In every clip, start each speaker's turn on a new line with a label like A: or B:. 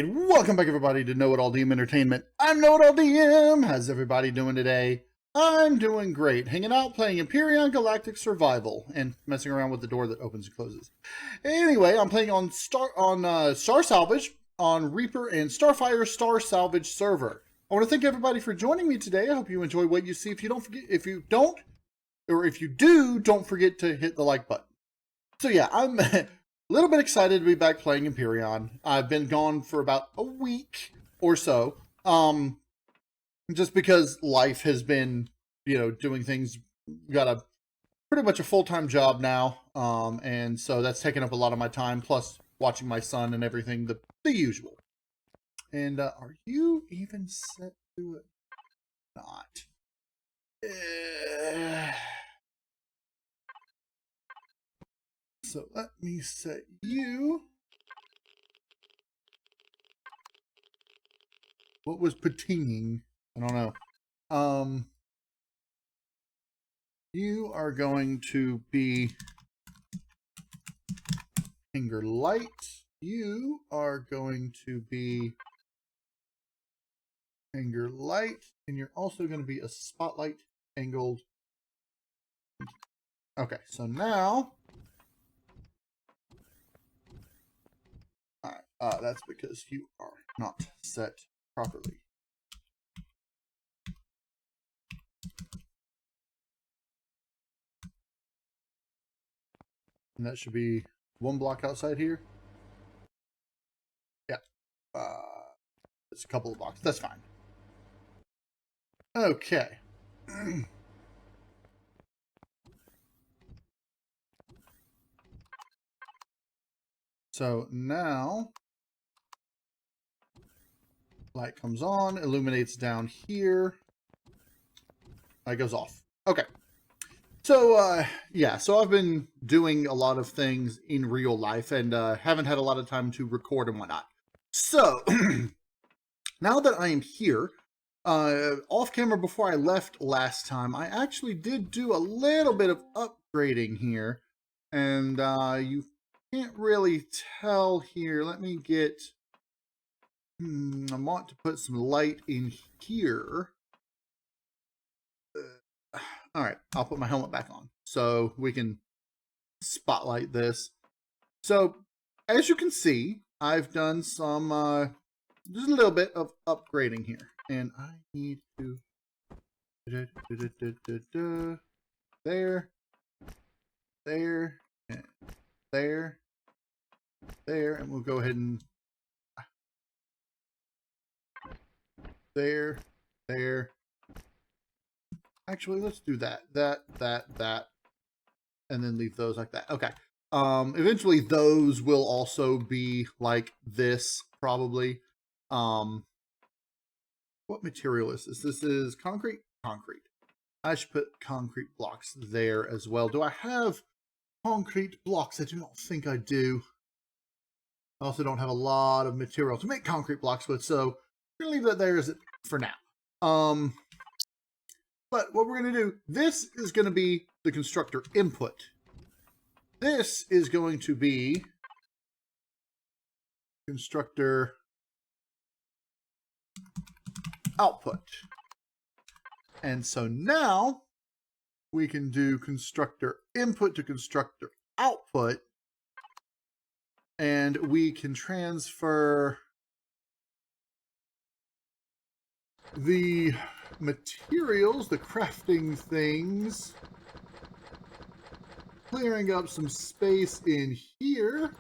A: Alright, welcome back everybody to KnowItAllDM Entertainment. I'm KnowItAllDM. How's everybody doing today? I'm doing great. Hanging out, playing Empyrion Galactic Survival, and messing around with the door that opens and closes. Anyway, I'm playing on Star Salvage, on Reaper and Starfire Star Salvage server. I want to thank everybody for joining me today. I hope you enjoy what you see. If you do, don't forget to hit the like button. So yeah, I'm a little bit excited to be back playing Empyrion. I've been gone for about a week or so, just because life has been, doing things. Got pretty much a full-time job now, and so that's taken up a lot of my time, plus watching my son and everything, the usual. And are you even set to it? Not. So let me set you. What was patinging? I don't know. You are going to be finger light. You are going to be finger light, and you're also going to be a spotlight angled. Okay, so now. Alright, that's because you are not set properly. And that should be one block outside here. Yeah. It's a couple of blocks. That's fine. Okay. So now light comes on, illuminates down here. It goes off. Okay. So, yeah, so I've been doing a lot of things in real life and haven't had a lot of time to record and whatnot. So, now that I am here, off camera before I left last time, I actually did do a little bit of upgrading here. And you can't really tell here. Let me get... I want to put some light in here. Alright, I'll put my helmet back on so we can spotlight this. So, as you can see, I've done some, just a little bit of upgrading here. And I need to... There. There. And there. There. And we'll go ahead and... There. There. Actually, let's do that. That. And then leave those like that. Okay. Eventually those will also be like this, probably. What material is this? This is concrete? Concrete. I should put concrete blocks there as well. Do I have concrete blocks? I do not think I do. I also don't have a lot of material to make concrete blocks with, so we're gonna leave that there as it for now. But what we're going to do, this is going to be the constructor input. This is going to be constructor output. And so now we can do constructor input to constructor output. And we can transfer the materials, the crafting things, clearing up some space in here.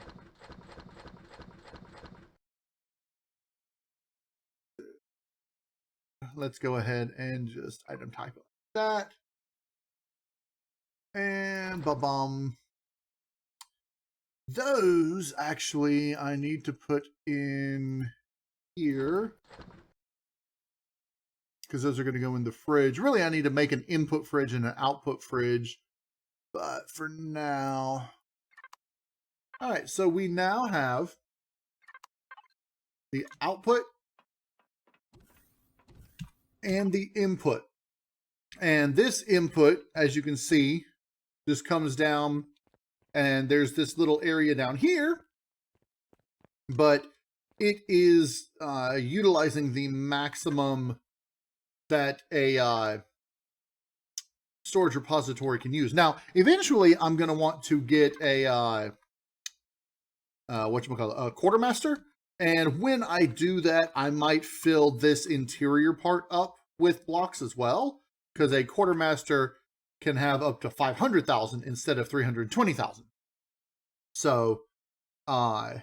A: Let's go ahead and just item type like that. And ba-bum. Those actually I need to put in here, because those are going to go in the fridge. Really, I need to make an input fridge and an output fridge. But for now... Alright, so we now have the output and the input. And this input, as you can see, just comes down, and there's this little area down here. But it is utilizing the maximum that a storage repository can use. Now, eventually, I'm going to want to get a a quartermaster, and when I do that, I might fill this interior part up with blocks as well, because a quartermaster can have up to 500,000 instead of 320,000. So, but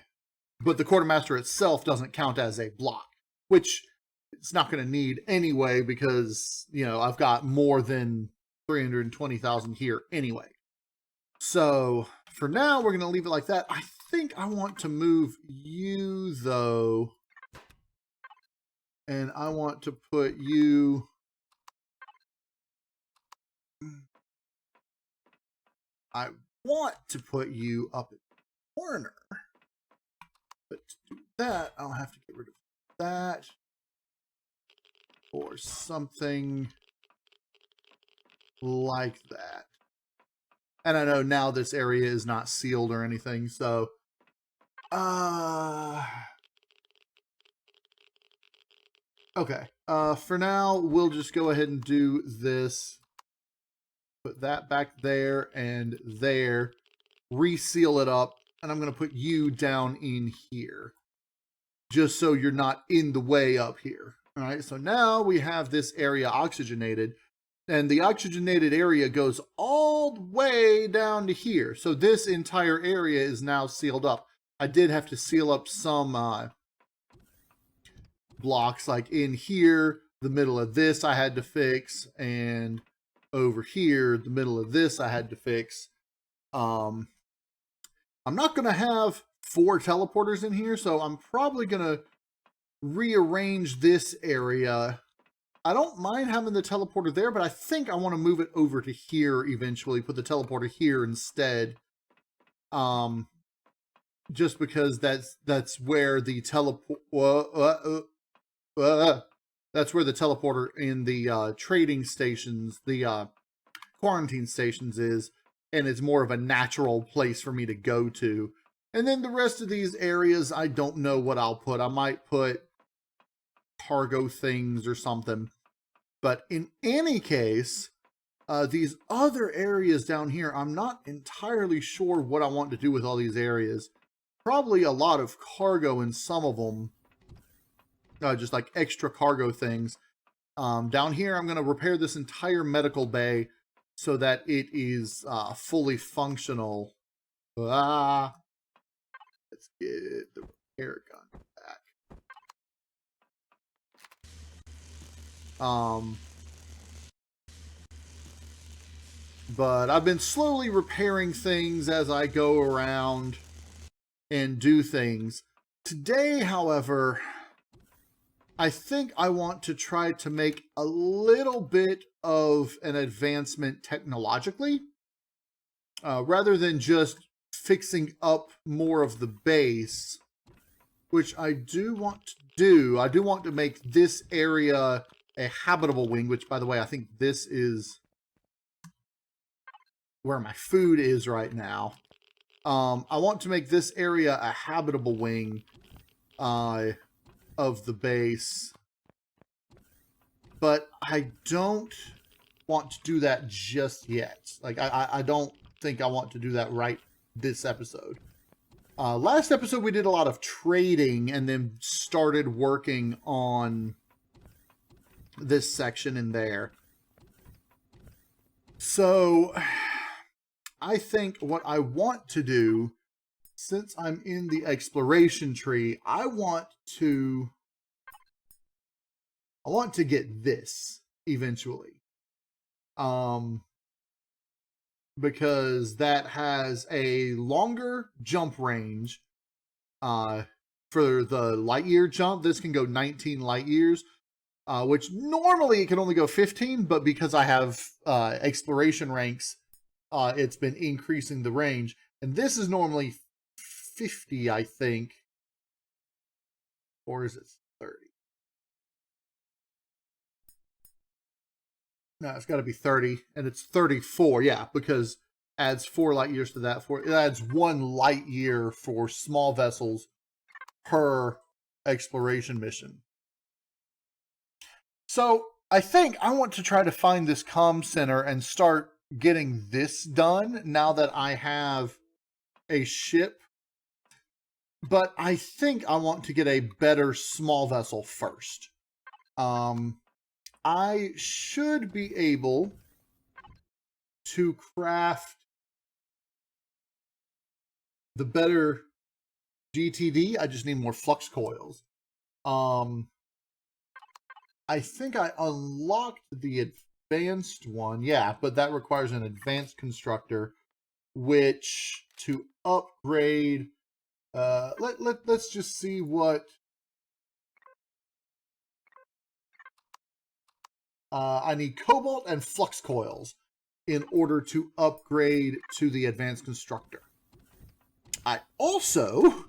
A: the quartermaster itself doesn't count as a block, which it's not going to need anyway, because, you know, I've got more than 320,000 here anyway. So for now, we're going to leave it like that. I think I want to move you, though, and I want to put you... I want to put you up in the corner. But to do that, I'll have to get rid of that. Or something like that. And I know now this area is not sealed or anything, so... Okay. For now, we'll just go ahead and do this. Put that back there and there. Reseal it up. And I'm going to put you down in here. Just so you're not in the way up here. All right, so now we have this area oxygenated. And the oxygenated area goes all the way down to here. So this entire area is now sealed up. I did have to seal up some blocks, like in here, the middle of this I had to fix, and over here, the middle of this I had to fix. I'm not going to have 4 teleporters in here, so I'm probably going to rearrange this area. I don't mind having the teleporter there, but I think I want to move it over to here eventually, put the teleporter here instead. Just because that's where the that's where the teleporter in the trading stations, the quarantine stations is, and it's more of a natural place for me to go to. And then the rest of these areas, I don't know what I'll put. I might put cargo things or something. But in any case, these other areas down here, I'm not entirely sure what I want to do with all these areas. Probably a lot of cargo in some of them. Just like extra cargo things. Down here, I'm going to repair this entire medical bay so that it is fully functional. Let's get the repair gun back. But I've been slowly repairing things as I go around and do things. Today, however, I think I want to try to make a little bit of an advancement technologically, rather than just fixing up more of the base, which I do want to do. I do want to make this area a habitable wing, which, by the way, I think this is where my food is right now. I want to make this area a habitable wing of the base, but I don't want to do that just yet. Like, I don't think I want to do that right this episode. Last episode we did a lot of trading and then started working on this section in there. So I think what I want to do, since I'm in the exploration tree, I want to get this eventually. Because that has a longer jump range. For the light year jump, this can go 19 light years, which normally it can only go 15, but because I have exploration ranks, it's been increasing the range. And this is normally 50, I think. Or is it 30? No, it's got to be 30, and it's 34, yeah, because adds 4 light years to that. It adds 1 light year for small vessels per exploration mission. So I think I want to try to find this comm center and start getting this done now that I have a ship. But I think I want to get a better small vessel first. I should be able to craft the better GTD. I just need more flux coils. I think I unlocked the advanced one. Yeah, but that requires an advanced constructor, which to upgrade, let's just see what I need. Cobalt and flux coils in order to upgrade to the advanced constructor. I also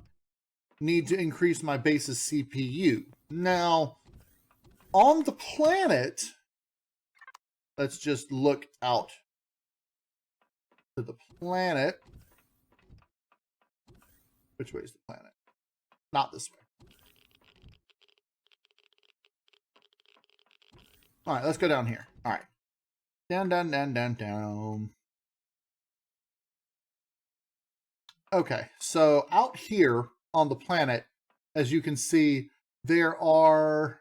A: need to increase my base's CPU. Now, on the planet, let's just look out to the planet. Which way is the planet? Not this way. All right, let's go down here. All right. Down, down, down, down, down. Okay, so out here on the planet, as you can see, there are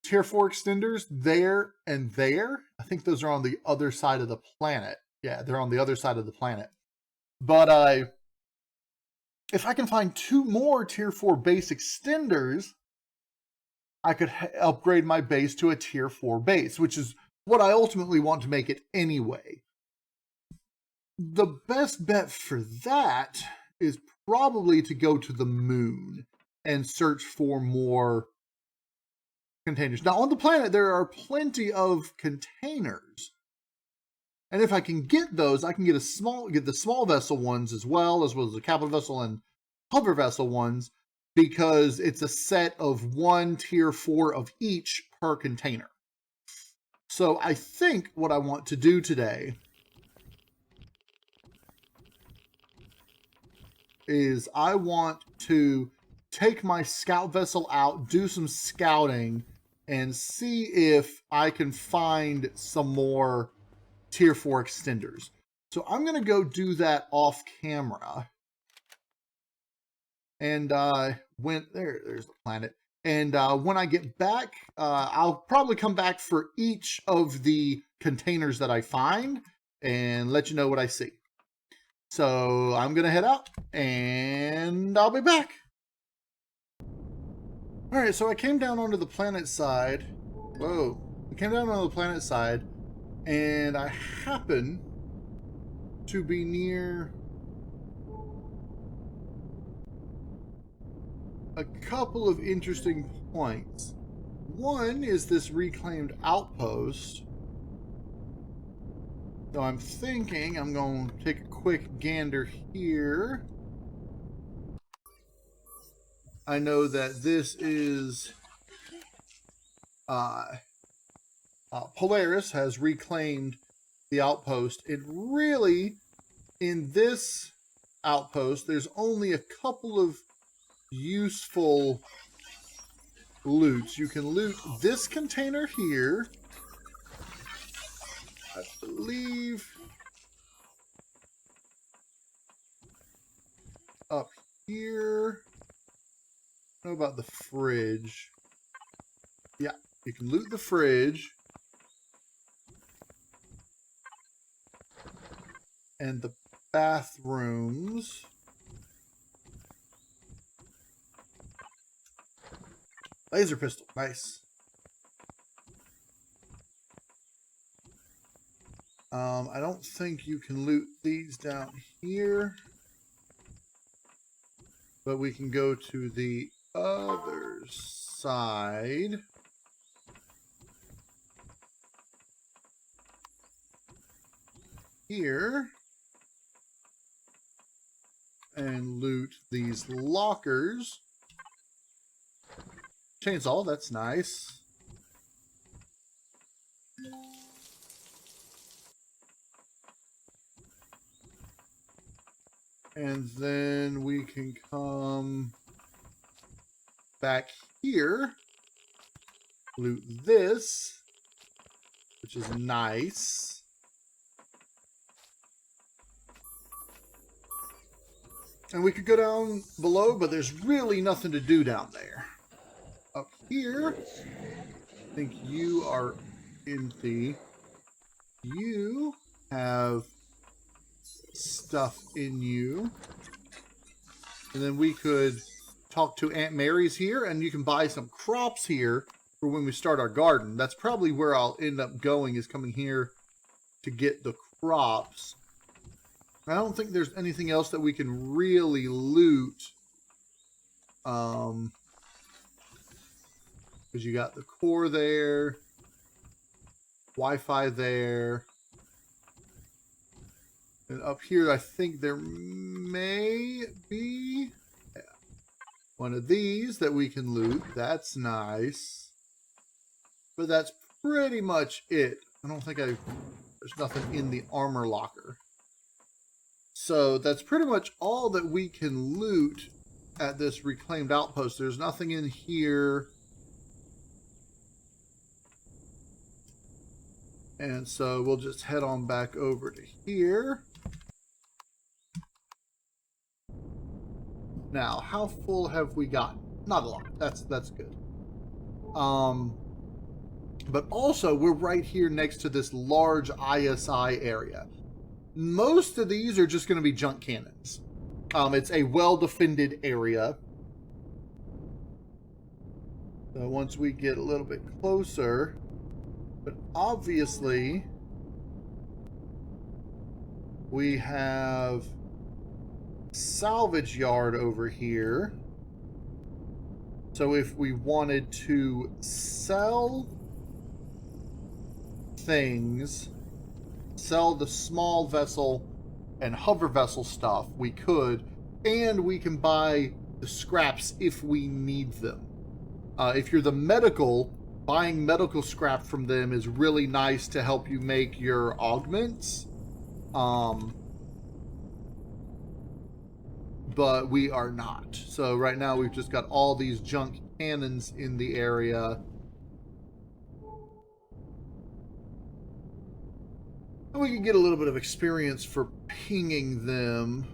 A: tier 4 extenders there and there. I think those are on the other side of the planet. Yeah, they're on the other side of the planet. But if I can find 2 more tier 4 base extenders, I could upgrade my base to a tier 4 base, which is what I ultimately want to make it anyway. The best bet for that is probably to go to the moon and search for more containers. Now, on the planet, there are plenty of containers. And if I can get those, I can get the small vessel ones as well as the capital vessel and hover vessel ones, because it's a set of 1 tier 4 of each per container. So I think what I want to do today is I want to take my scout vessel out, do some scouting, and see if I can find some more tier 4 extenders. So I'm going to go do that off camera. And there's the planet. And when I get back, I'll probably come back for each of the containers that I find and let you know what I see. So I'm going to head out and I'll be back. All right, so I came down onto the planet side. Whoa. I came down on the planet side and I happen to be near a couple of interesting points. One is this reclaimed outpost. So I'm thinking I'm going to take a quick gander here. I know that this is Polaris has reclaimed the outpost. It really, in this outpost, there's only a couple of useful loots. You can loot this container here. I believe up here. I don't know about the fridge. Yeah, you can loot the fridge. And the bathrooms. Laser pistol, nice. I don't think you can loot these down here. But we can go to the other side. Here. And loot these lockers. Chainsaw, that's nice. And then we can come back here, loot this, which is nice. And we could go down below, but there's really nothing to do down there. Up here, I think you are empty. You have stuff in you. And then we could talk to Aunt Mary's here, and you can buy some crops here for when we start our garden. That's probably where I'll end up going, is coming here to get the crops. I don't think there's anything else that we can really loot. Because you got the core there, Wi-Fi there. And up here, I think there may be one of these that we can loot. That's nice. But that's pretty much it. I don't think there's nothing in the armor locker. So that's pretty much all that we can loot at this reclaimed outpost. There's nothing in here. And so we'll just head on back over to here. Now, how full have we gotten? Not a lot. That's good. But also, we're right here next to this large ISI area. Most of these are just going to be junk cannons. It's a well-defended area. So once we get a little bit closer, but obviously, we have salvage yard over here. So if we wanted to sell things, sell the small vessel and hover vessel stuff, we could, and we can buy the scraps if we need them. If you're the medical, buying medical scrap from them is really nice to help you make your augments. But we are not. So right now we've just got all these junk cannons in the area. And we can get a little bit of experience for pinging them.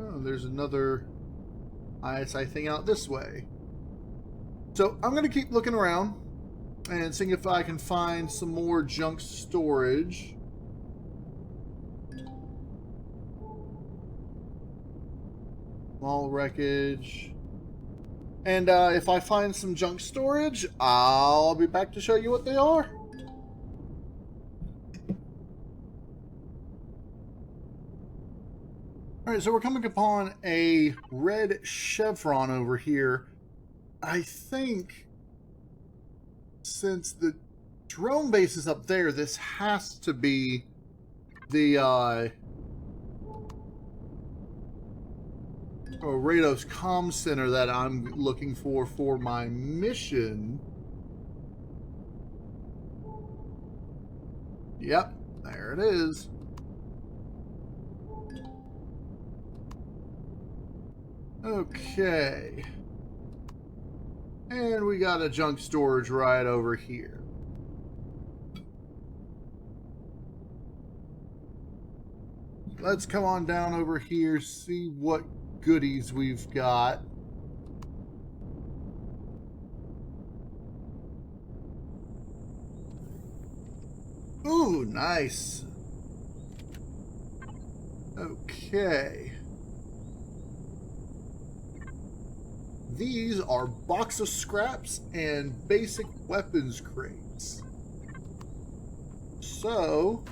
A: Oh, there's another ISI thing out this way. So I'm going to keep looking around and seeing if I can find some more junk storage. Small wreckage. And if I find some junk storage, I'll be back to show you what they are. Alright, so we're coming upon a red chevron over here. I think since the drone base is up there, this has to be the Rados comm center that I'm looking for my mission. Yep, there it is. Okay. And we got a junk storage right over here. Let's come on down over here, see what goodies we've got. Ooh, nice. Okay. These are box of scraps and basic weapons crates. So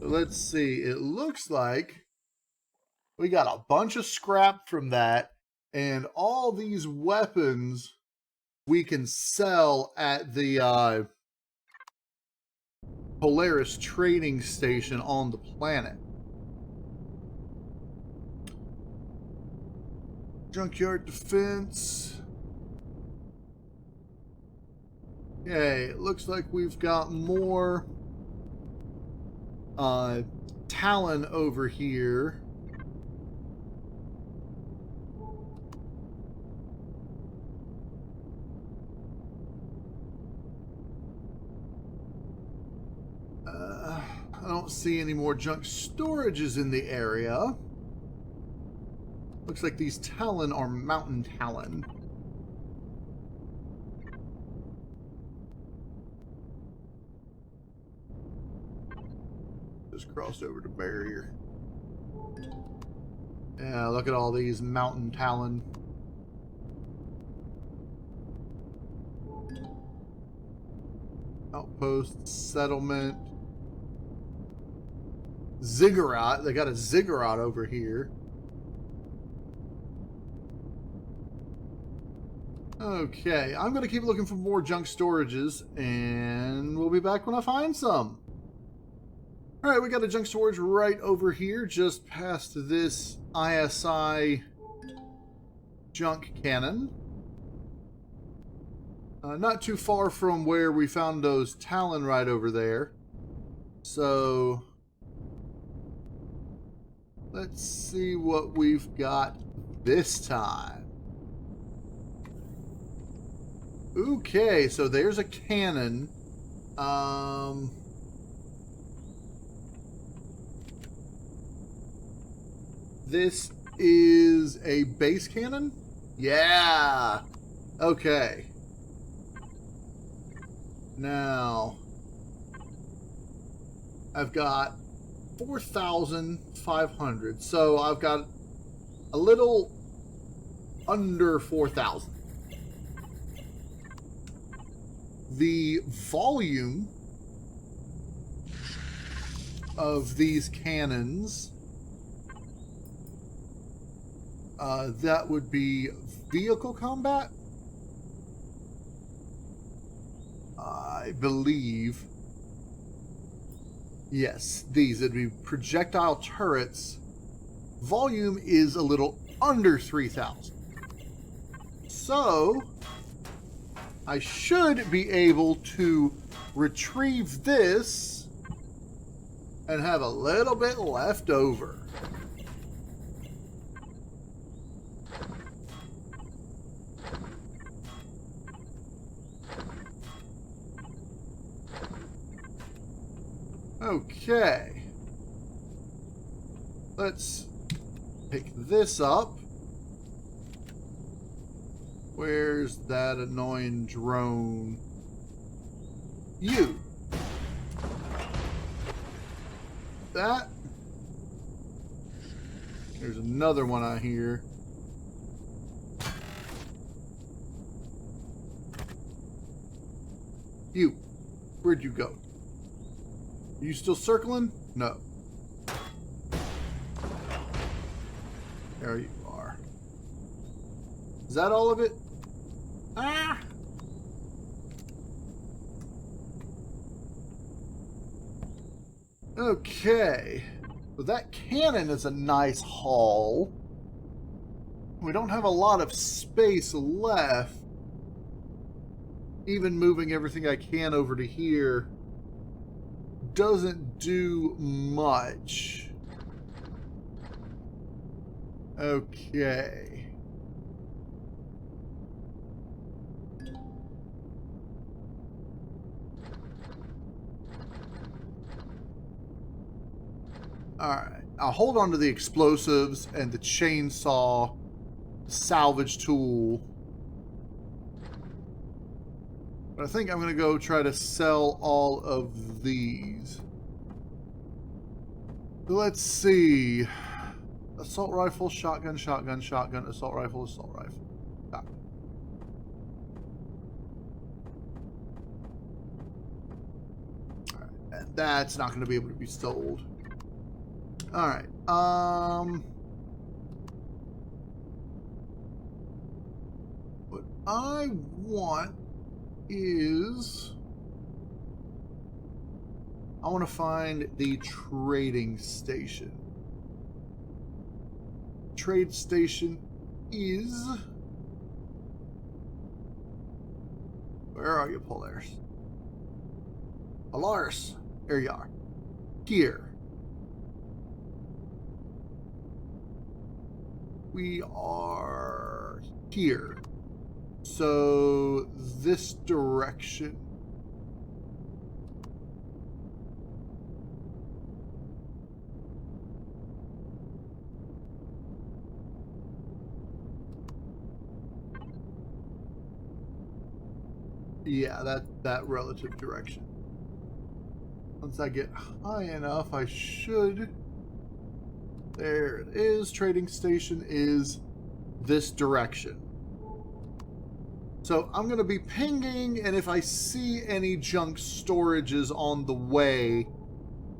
A: let's see. It looks like we got a bunch of scrap from that, and all these weapons we can sell at the Polaris trading station on the planet. Junkyard defense. Okay, it looks like we've got more Talon over here. I don't see any more junk storages in the area. Looks like these Talon are Mountain Talon. Just crossed over to barrier. Yeah, look at all these Mountain Talon. Outpost, settlement. Ziggurat. They got a ziggurat over here. Okay, I'm going to keep looking for more junk storages, and we'll be back when I find some. Alright, we got a junk storage right over here, just past this ISI junk cannon. Not too far from where we found those Talon right over there. So let's see what we've got this time. Okay, so there's a cannon. This is a base cannon? Yeah. Okay. Now, I've got 4,500. So I've got a little under 4,000. The volume of these cannons, that would be vehicle combat, I believe. Yes, these would be projectile turrets. Volume is a little under 3,000. So I should be able to retrieve this and have a little bit left over. Okay. Let's pick this up. Where's that annoying drone? You. That. There's another one out here. You. Where'd you go? Are you still circling? No. There you are. Is that all of it? Ah! Okay. So that cannon is a nice haul. We don't have a lot of space left. Even moving everything I can over to here doesn't do much. Okay. Alright, I'll hold on to the explosives and the chainsaw salvage tool. But I think I'm going to go try to sell all of these. Let's see. Assault rifle, shotgun, shotgun, shotgun, assault rifle, assault rifle. Shotgun. Alright, and that's not going to be able to be sold. Alright, what I want is I want to find the trading station. Trade station is... Where are you, Polaris? Polaris. There you are. Here. We are here. So this direction. Yeah, that relative direction. Once I get high enough, I should... There it is. Trading station is this direction. So I'm going to be pinging, and if I see any junk storages on the way,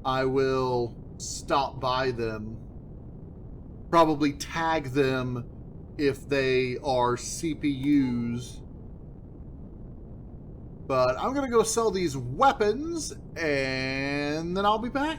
A: I will stop by them. Probably tag them if they are CPUs. But I'm going to go sell these weapons, and then I'll be back.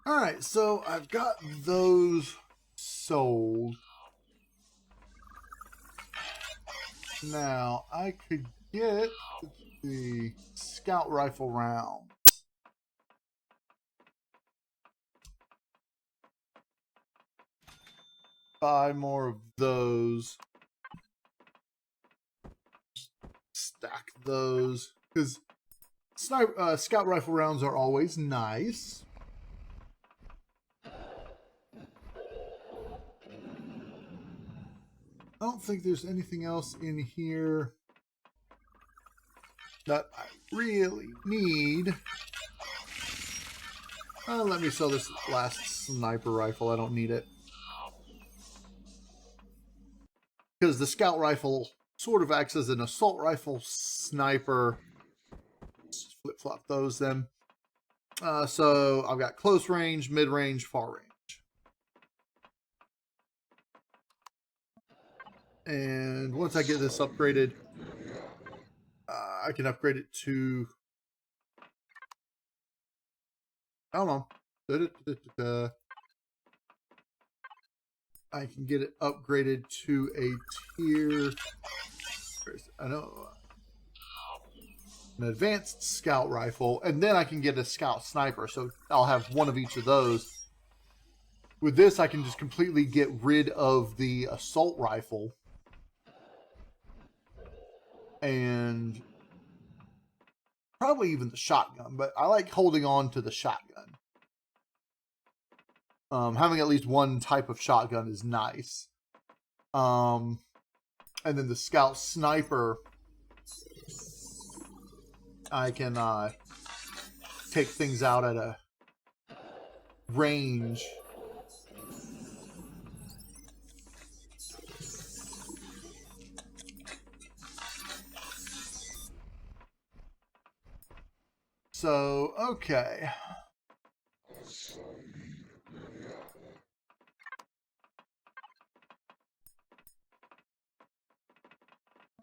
A: Alright, so I've got those sold. Now, I could get the scout rifle round. Buy more of those. Stack those. Because scout rifle rounds are always nice. I don't think there's anything else in here that I really need. Let me sell this last sniper rifle. I don't need it. Because the scout rifle sort of acts as an assault rifle sniper. Just flip-flop those then. So I've got close range, mid-range, far range. And once I get this upgraded, I can upgrade it to... I don't know. I can get it upgraded to a tier... I know... An advanced scout rifle, and then I can get a scout sniper, so I'll have one of each of those. With this, I can just completely get rid of the assault rifle. And probably even the shotgun, but I like holding on to the shotgun. Having at least one type of shotgun is nice. And then the scout sniper, I can take things out at a range. So, okay.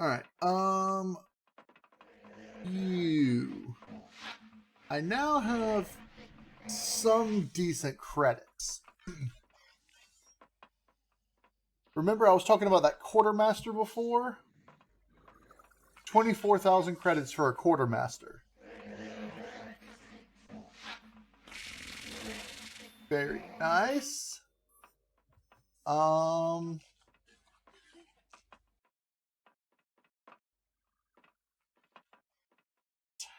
A: Alright, I now have some decent credits. Remember I was talking about that quartermaster before? 24,000 credits for a quartermaster. Very nice.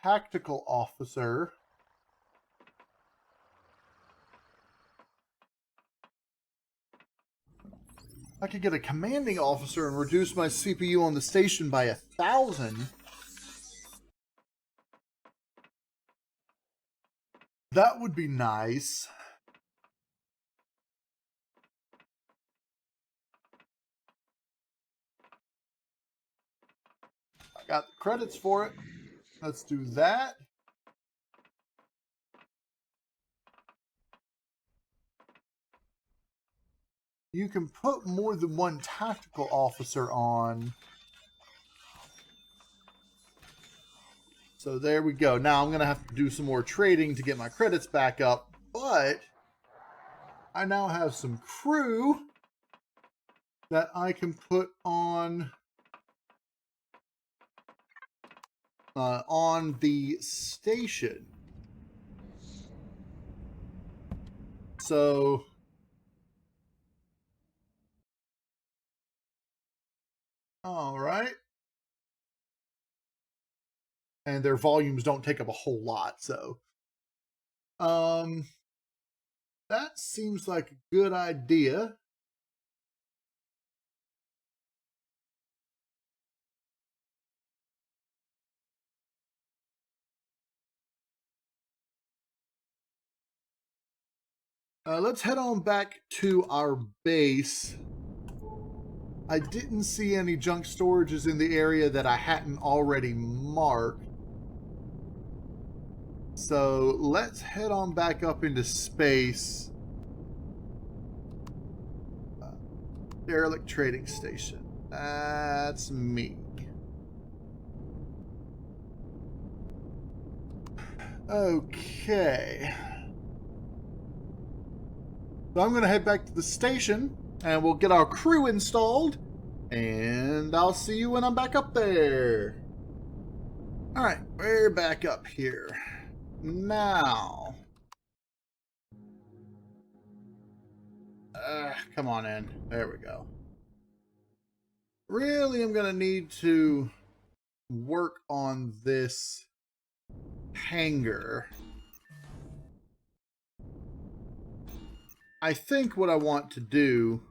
A: Tactical officer. I could get a commanding officer and reduce my CPU on the station by 1,000. That would be nice. I got the credits for it. Let's do that. You can put more than one tactical officer on. So there we go. Now I'm going to have to do some more trading to get my credits back up. But I now have some crew that I can put on the station. So all right. And their volumes don't take up a whole lot, so that seems like a good idea. Let's head on back to our base. I didn't see any junk storages in the area that I hadn't already marked. So let's head on back up into space. Derelict trading station. That's me. Okay. So I'm going to head back to the station and we'll get our crew installed. And I'll see you when I'm back up there. Alright, we're back up here. Now. Come on in. There we go. Really, I'm going to need to work on this hangar. I think what I want to do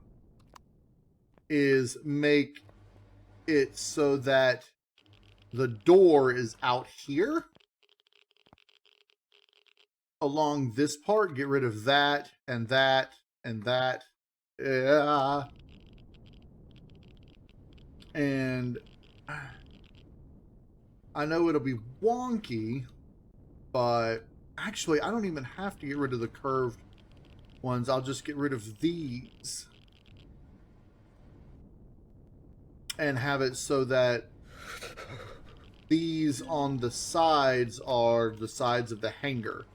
A: is make it so that the door is out here along this part. Get rid of that and that and that. Yeah. And I know it'll be wonky, but actually I don't even have to get rid of the curved ones. I'll just get rid of these and have it so that these on the sides are the sides of the hangar.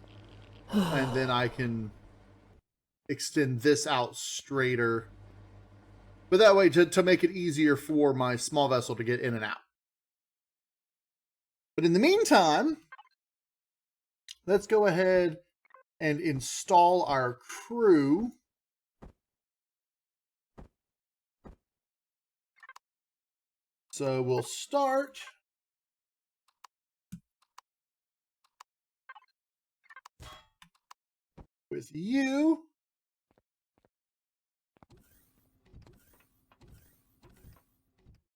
A: And then I can extend this out straighter. But that way to make it easier for my small vessel to get in and out. But in the meantime, let's go ahead and install our crew. So we'll start with you.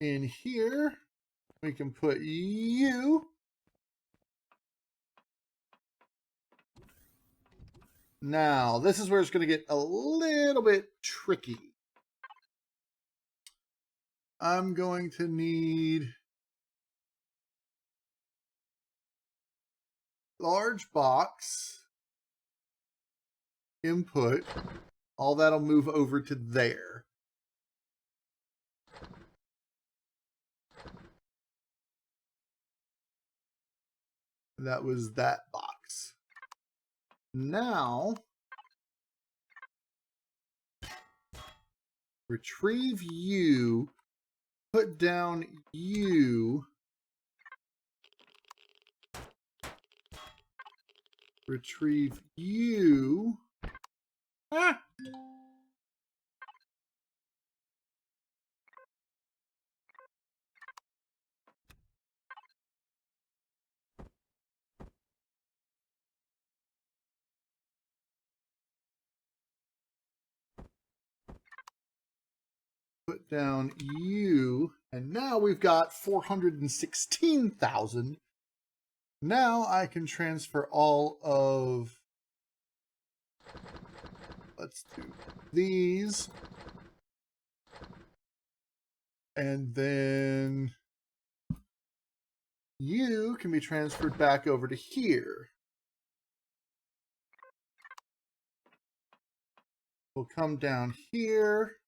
A: In here, we can put you. Now, this is where it's going to get a little bit tricky. I'm going to need large box, input. All that'll move over to there. That was that box. Now, retrieve you, put down you, retrieve you. Ah! Put down you, and now we've got 416,000. Now I can transfer all of Let's do these. And then you can be transferred back over to here. We'll come down here.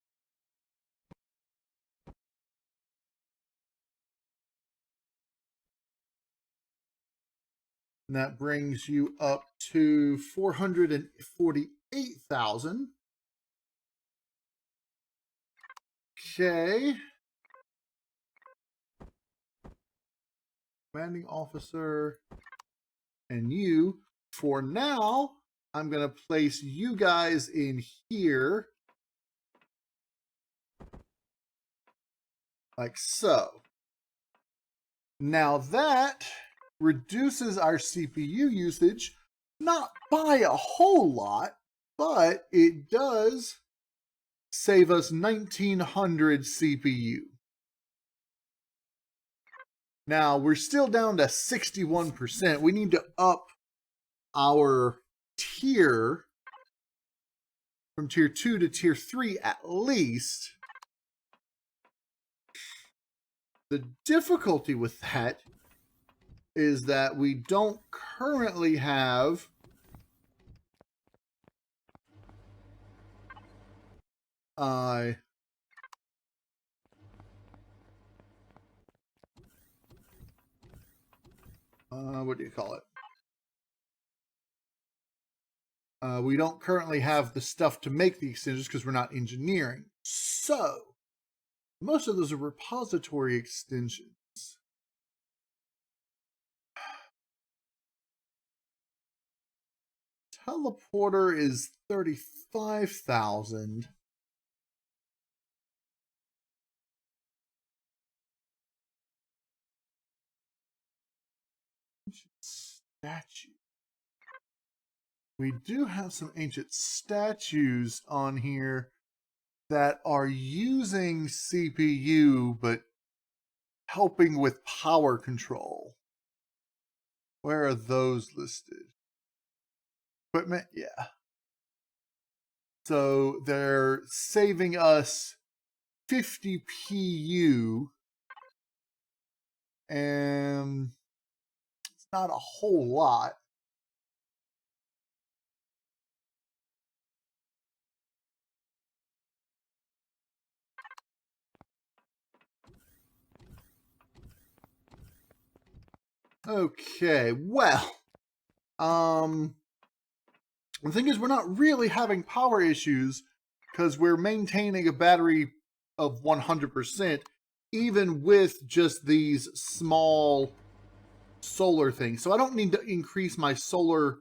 A: And that brings you up to 448,000. Okay. Commanding officer. And you, for now, I'm going to place you guys in here. Like so. Now that reduces our CPU usage, not by a whole lot, but it does save us 1900 CPU. Now, we're still down to 61%. We need to up our tier from tier 2 to tier 3 at least. The difficulty with that is that we don't currently have what do you call it? We don't currently have the stuff to make the extensions because we're not engineering. So, most of those are repository extensions. Teleporter is 35,000. Statue. We do have some ancient statues on here that are using CPU but helping with power control. Where are those listed? Equipment, yeah. So they're saving us 50 PU, and it's not a whole lot. Okay, well, the thing is, we're not really having power issues because we're maintaining a battery of 100%, even with just these small solar things. So I don't need to increase my solar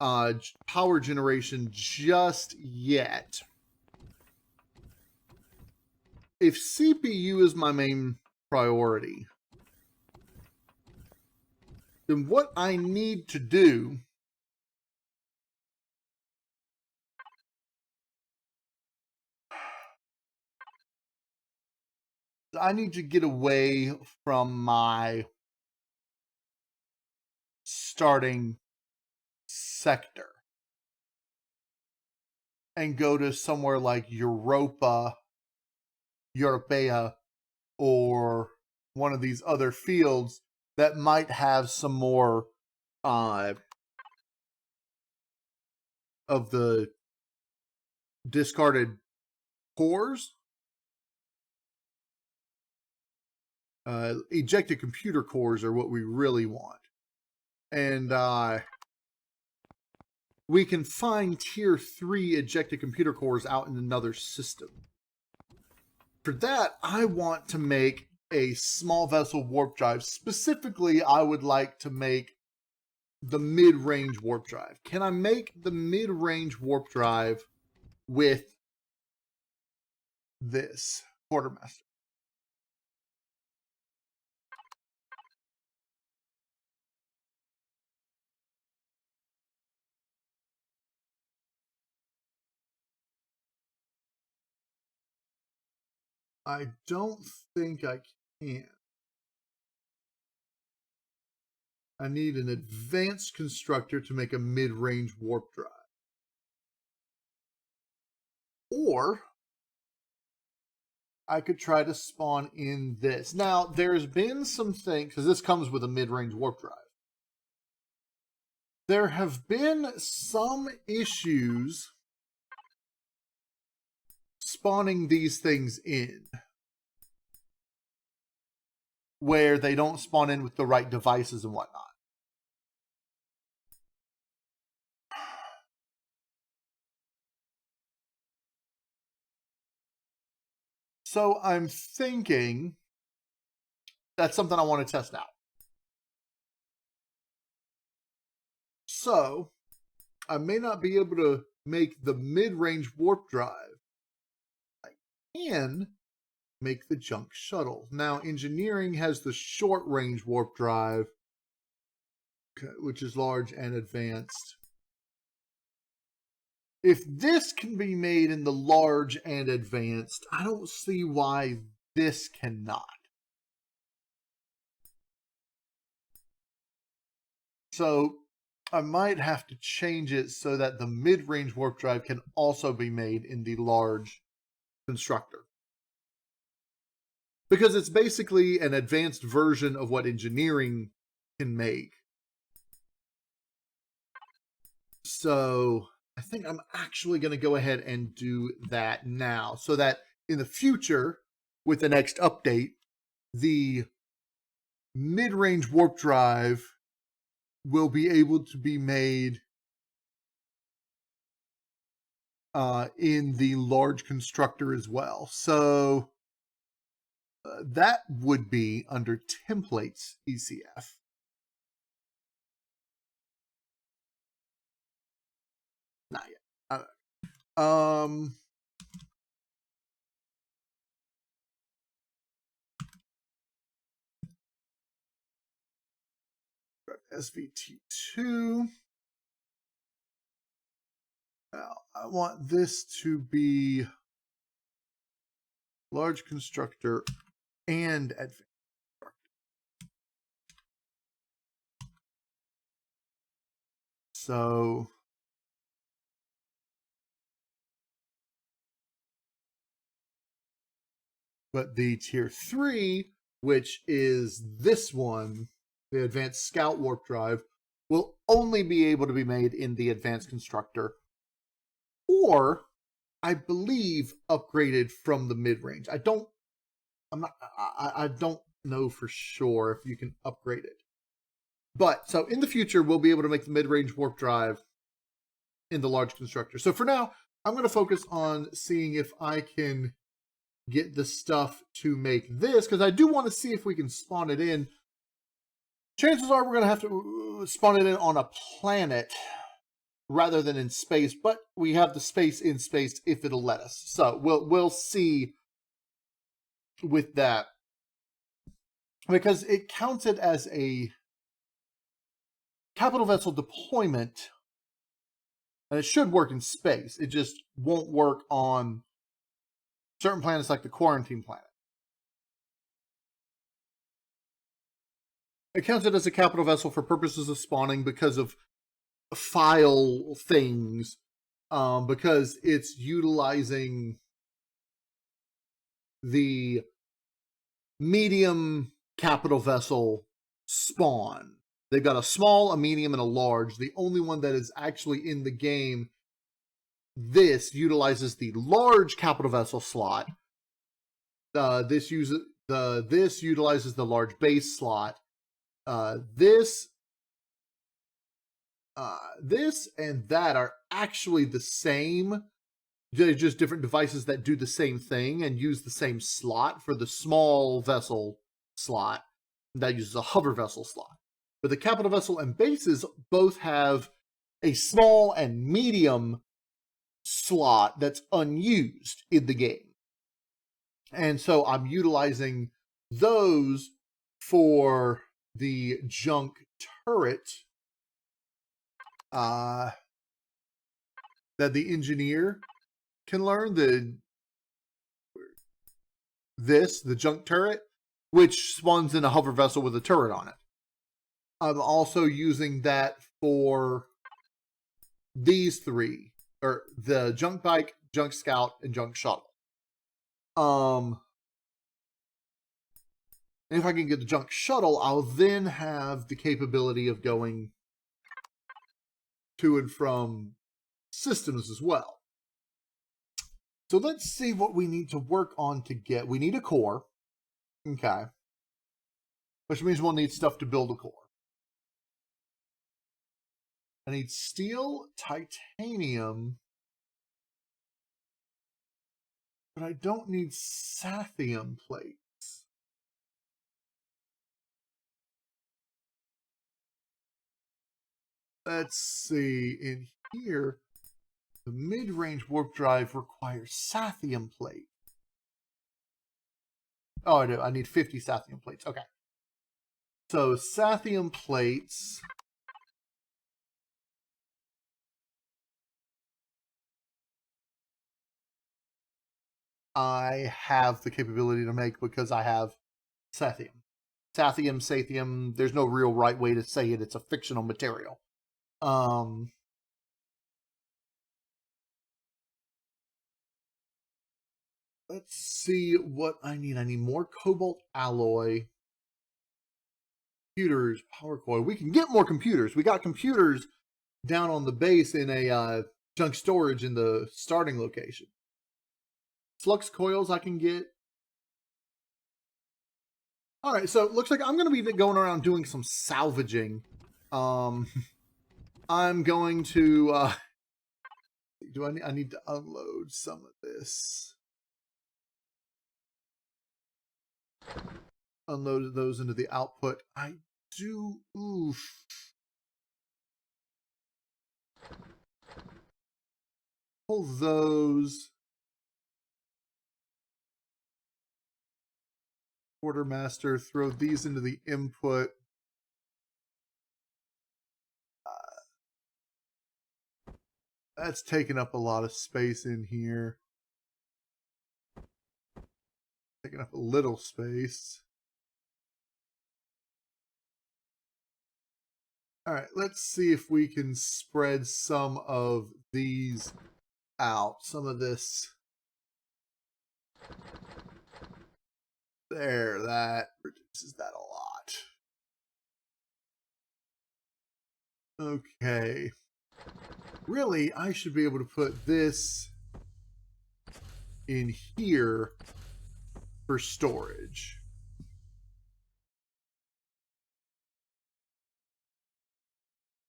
A: power generation just yet. If CPU is my main priority, then what I need to do I need to get away from my starting sector and go to somewhere like Europea, or one of these other fields that might have some more of the discarded cores. Ejected computer cores are what we really want. And we can find tier 3 ejected computer cores out in another system. For that, I want to make a small vessel warp drive. Specifically, I would like to make the mid-range warp drive. Can I make the mid-range warp drive with this quartermaster? I don't think I can. I need an advanced constructor to make a mid-range warp drive. Or I could try to spawn in this. Now, there's been some things, because this comes with a mid-range warp drive. There have been some issues spawning these things in, where they don't spawn in with the right devices and whatnot. So I'm thinking that's something I want to test out. So I may not be able to make the mid-range warp drive. I can make the junk shuttle. Now, engineering has the short-range warp drive, which is large and advanced. If this can be made in the large and advanced, I don't see why this cannot. So I might have to change it so that the mid-range warp drive can also be made in the large constructor. Because it's basically an advanced version of what engineering can make. So I think I'm actually going to go ahead and do that now, so that in the future, with the next update, the mid-range warp drive will be able to be made in the large constructor as well. So that would be under templates ECF. Not yet. SVT2. Now, I want this to be large constructor and advanced constructor. So but the tier 3, which is this one, the advanced scout warp drive, will only be able to be made in the advanced constructor, or I believe upgraded from the mid-range. I don't know for sure if you can upgrade it. But so in the future, we'll be able to make the mid-range warp drive in the large constructor. So for now, I'm going to focus on seeing if I can get the stuff to make this, because I do want to see if we can spawn it in. Chances are we're going to have to spawn it in on a planet rather than in space, but we have the space in space if it'll let us. So we'll see with that, because it counts it as a capital vessel deployment, and it should work in space. It just won't work on certain planets like the quarantine planet. It counts it as a capital vessel for purposes of spawning because of file things, because it's utilizing the medium capital vessel spawn. They've got a small, a medium, and a large. The only one that is actually in the game, this utilizes the large capital vessel slot. This utilizes the large base slot. This and that are actually the same. They're just different devices that do the same thing and use the same slot. For the small vessel slot, that uses a hover vessel slot. But the capital vessel and bases both have a small and medium slot that's unused in the game. And so I'm utilizing those for the junk turret that the engineer can learn, the junk turret, which spawns in a hover vessel with a turret on it. I'm also using that for these three, or the junk bike, junk scout, and junk shuttle. And if I can get the junk shuttle, I'll then have the capability of going to and from systems as well. So let's see what we need to work on to get. We need a core. Okay. Which means we'll need stuff to build a core. I need steel, titanium, but I don't need sathium plates. Let's see, in here, the mid-range warp drive requires sathium plate. Oh, I do. I need 50 sathium plates. Okay. So, sathium plates. I have the capability to make because I have sathium. Sathium, there's no real right way to say it. It's a fictional material. Let's see what I need. I need more cobalt alloy. Computers, power coil. We can get more computers. We got computers down on the base in a junk storage in the starting location. Flux coils I can get. All right, so it looks like I'm going to be going around doing some salvaging. I'm going to... I need to unload some of this. Unloaded those into the output. I do... Oof. Pull those. Quartermaster, throw these into the input. That's taking up a lot of space in here. Taking up a little space. All right, let's see if we can spread some of these out. Some of this. There, that reduces that a lot. Okay. Really, I should be able to put this in here for storage.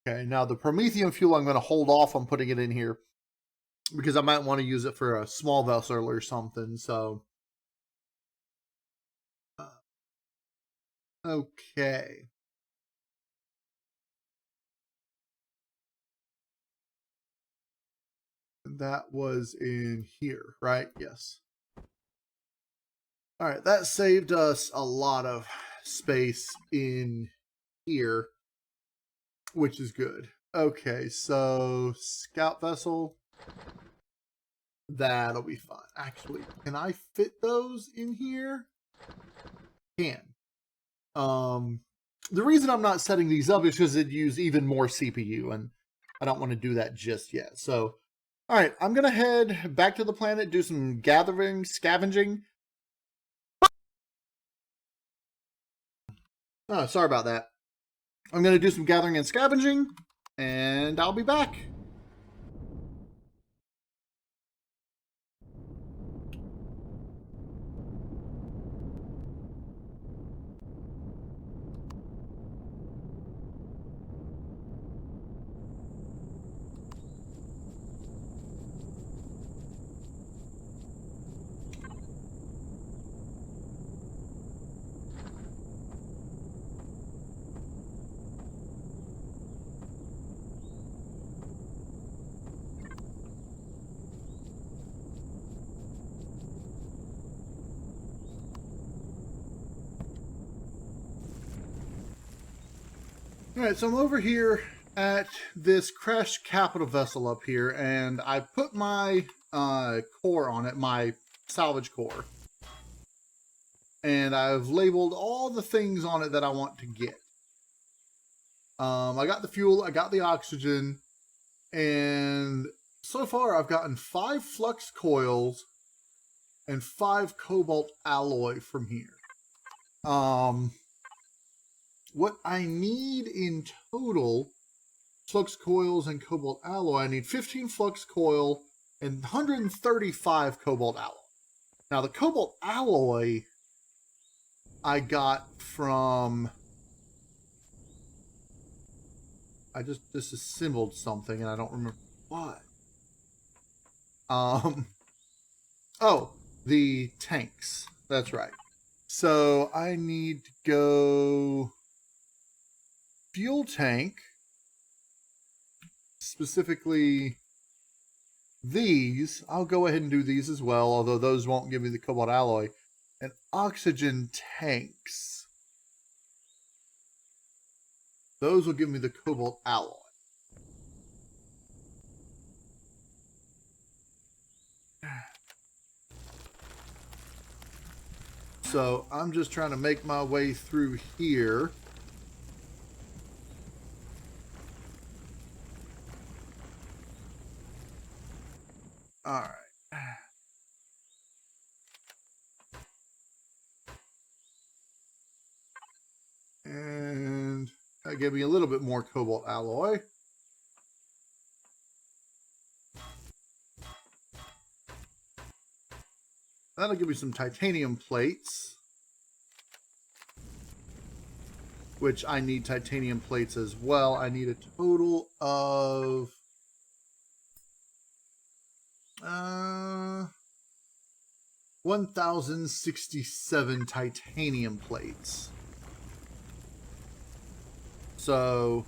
A: Okay, now the Promethium fuel, I'm going to hold off on putting it in here because I might want to use it for a small vessel or something, so... Okay. That was in here, right? Yes. All right, that saved us a lot of space in here, which is good. Okay, so scout vessel. That'll be fun. Actually, can I fit those in here? Can. The reason I'm not setting these up is because it'd use even more CPU, and I don't want to do that just yet. So, all right, I'm going to head back to the planet, do some gathering, scavenging. Oh, sorry about that. I'm going to do some gathering and scavenging, and I'll be back. All right, so I'm over here at this crashed capital vessel up here, and I put my core on it, my salvage core. And I've labeled all the things on it that I want to get. I got the fuel, I got the oxygen, and so far I've gotten 5 flux coils and 5 cobalt alloy from here. What I need in total, flux coils and cobalt alloy, I need 15 flux coil and 135 cobalt alloy. Now the cobalt alloy I got from, I just disassembled something and I don't remember what. Oh, the tanks. That's right. So I need to go fuel tank, specifically these. I'll go ahead and do these as well, although those won't give me the cobalt alloy. And oxygen tanks. Those will give me the cobalt alloy. So I'm just trying to make my way through here. All right. And that gave me a little bit more cobalt alloy. That'll give me some titanium plates, which I need titanium plates as well. I need a total of 1,067 titanium plates. So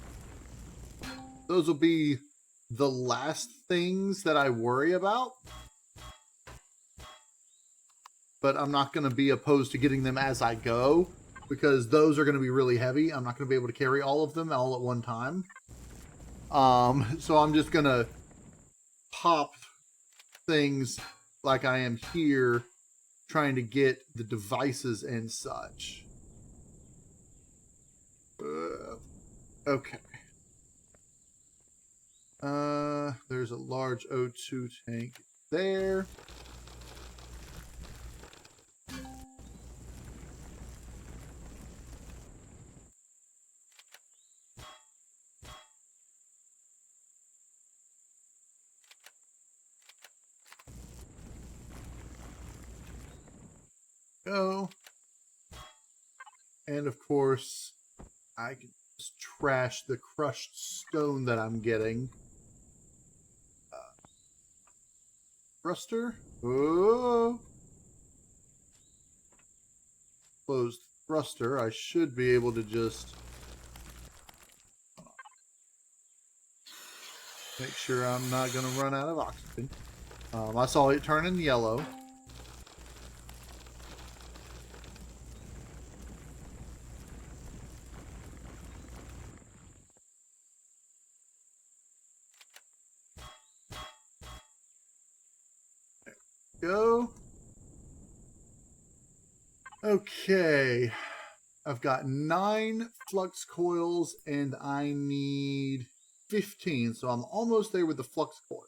A: those will be the last things that I worry about. But I'm not going to be opposed to getting them as I go, because those are going to be really heavy. I'm not going to be able to carry all of them all at one time. So I'm just going to pop things like I am here, trying to get the devices and such. Okay. There's a large O2 tank there. Go. And of course, I can just trash the crushed stone that I'm getting. Thruster. Oh. Closed thruster. I should be able to just make sure I'm not going to run out of oxygen. I saw it turning yellow. Go. Okay. I've got 9 flux coils and I need 15. So I'm almost there with the flux coil.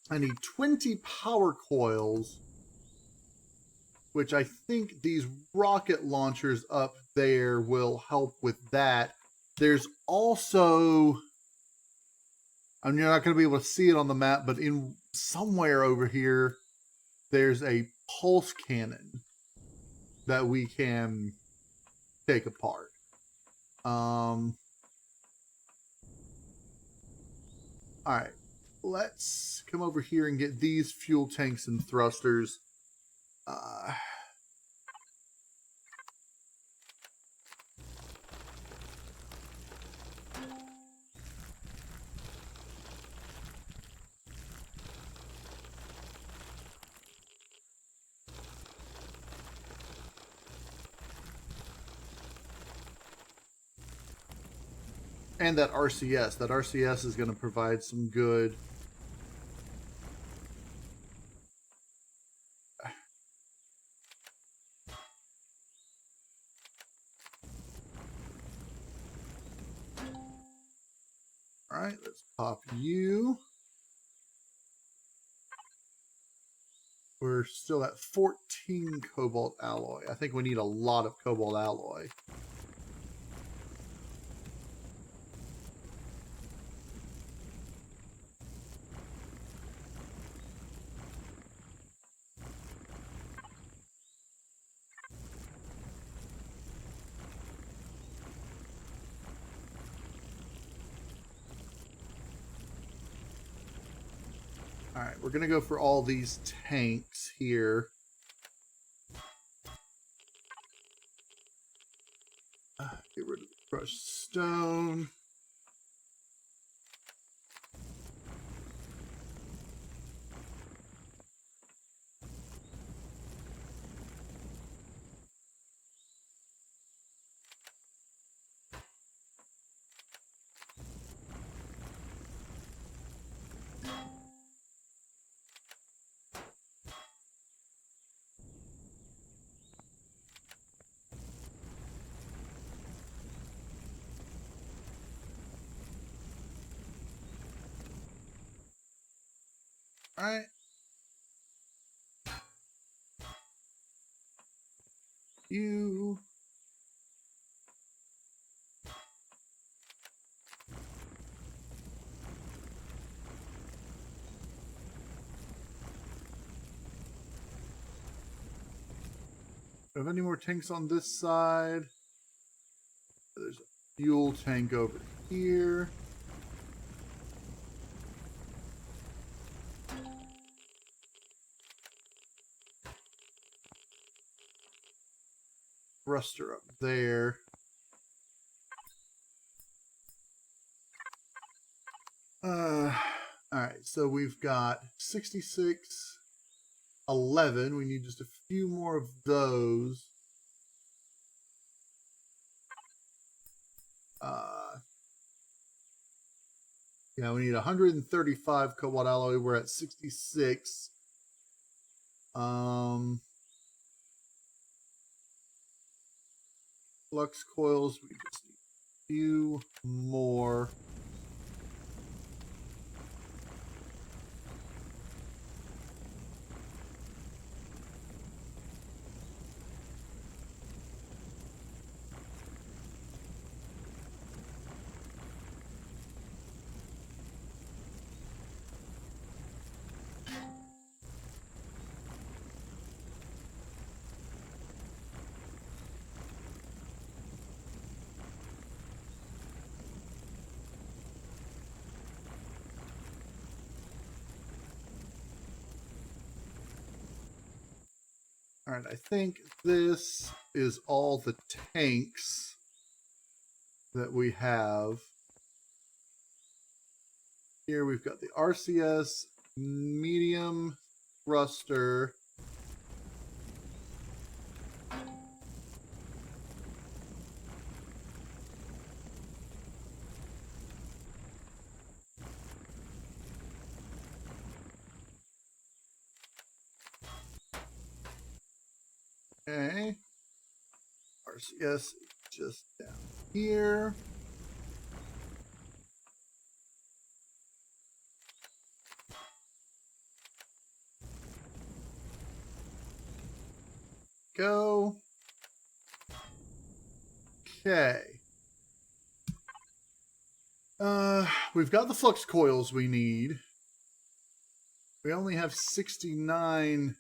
A: I need 20 power coils, which I think these rocket launchers up there will help with that. There's also, I'm not going to be able to see it on the map, but in somewhere over here, there's a pulse cannon that we can take apart. All right, let's come over here and get these fuel tanks and thrusters. And that RCS. That RCS is going to provide some good... All right, let's pop you. we're still at 14 cobalt alloy. I think we need a lot of cobalt alloy. All right, we're going to go for all these tanks here. Get rid of the crushed stone. All right. You. Do I have any more tanks on this side? There's a fuel tank over here. Thruster up there. All right, so we've got 66, 11. We need just a few more of those. Yeah, we need 135 cobalt alloy. We're at 66. Flux coils, we just need a few more. All right, I think this is all the tanks that we have. Here we've got the RCS medium thruster. Okay. RCS just down here. Go. Okay. We've got the flux coils we need. We only have 69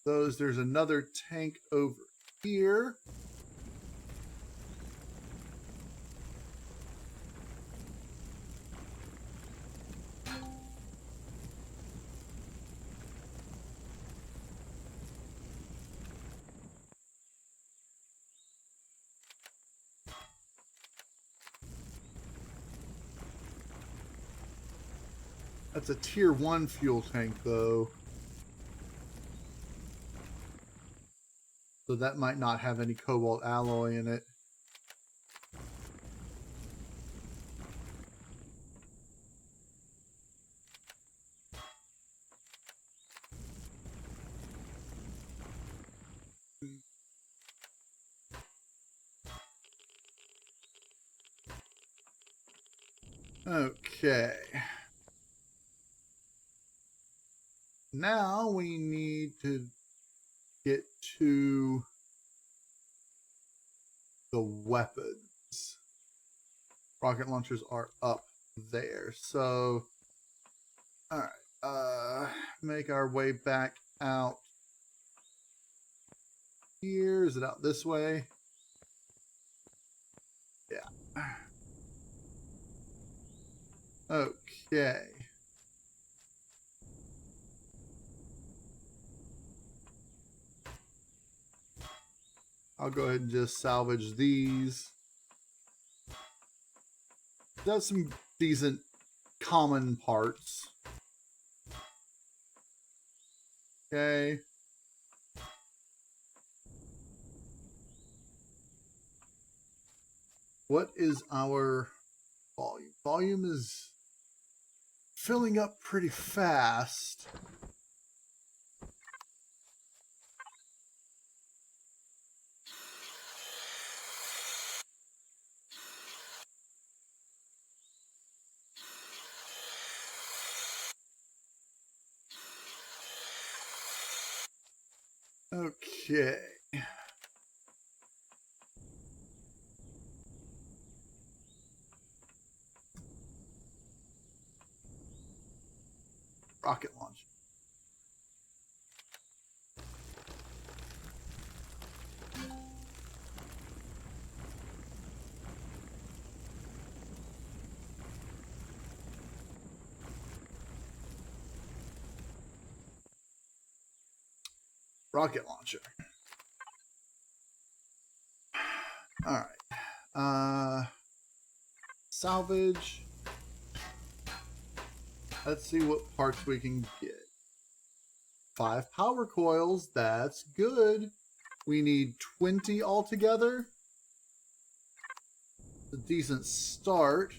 A: those. There's another tank over here. That's a tier 1 fuel tank, though. So that might not have any cobalt alloy in it. Okay. now we need to get to the weapons. Rocket launchers are up there. So, all right. Make our way back out here. Is it out this way? Yeah. Okay. I'll go ahead and just salvage these. That's some decent common parts. Okay. What is our volume? Volume is filling up pretty fast. Okay. Rocket launch. Rocket launcher. All right. Salvage. Let's see what parts we can get. 5 power coils. That's good. We need 20 altogether. A decent start.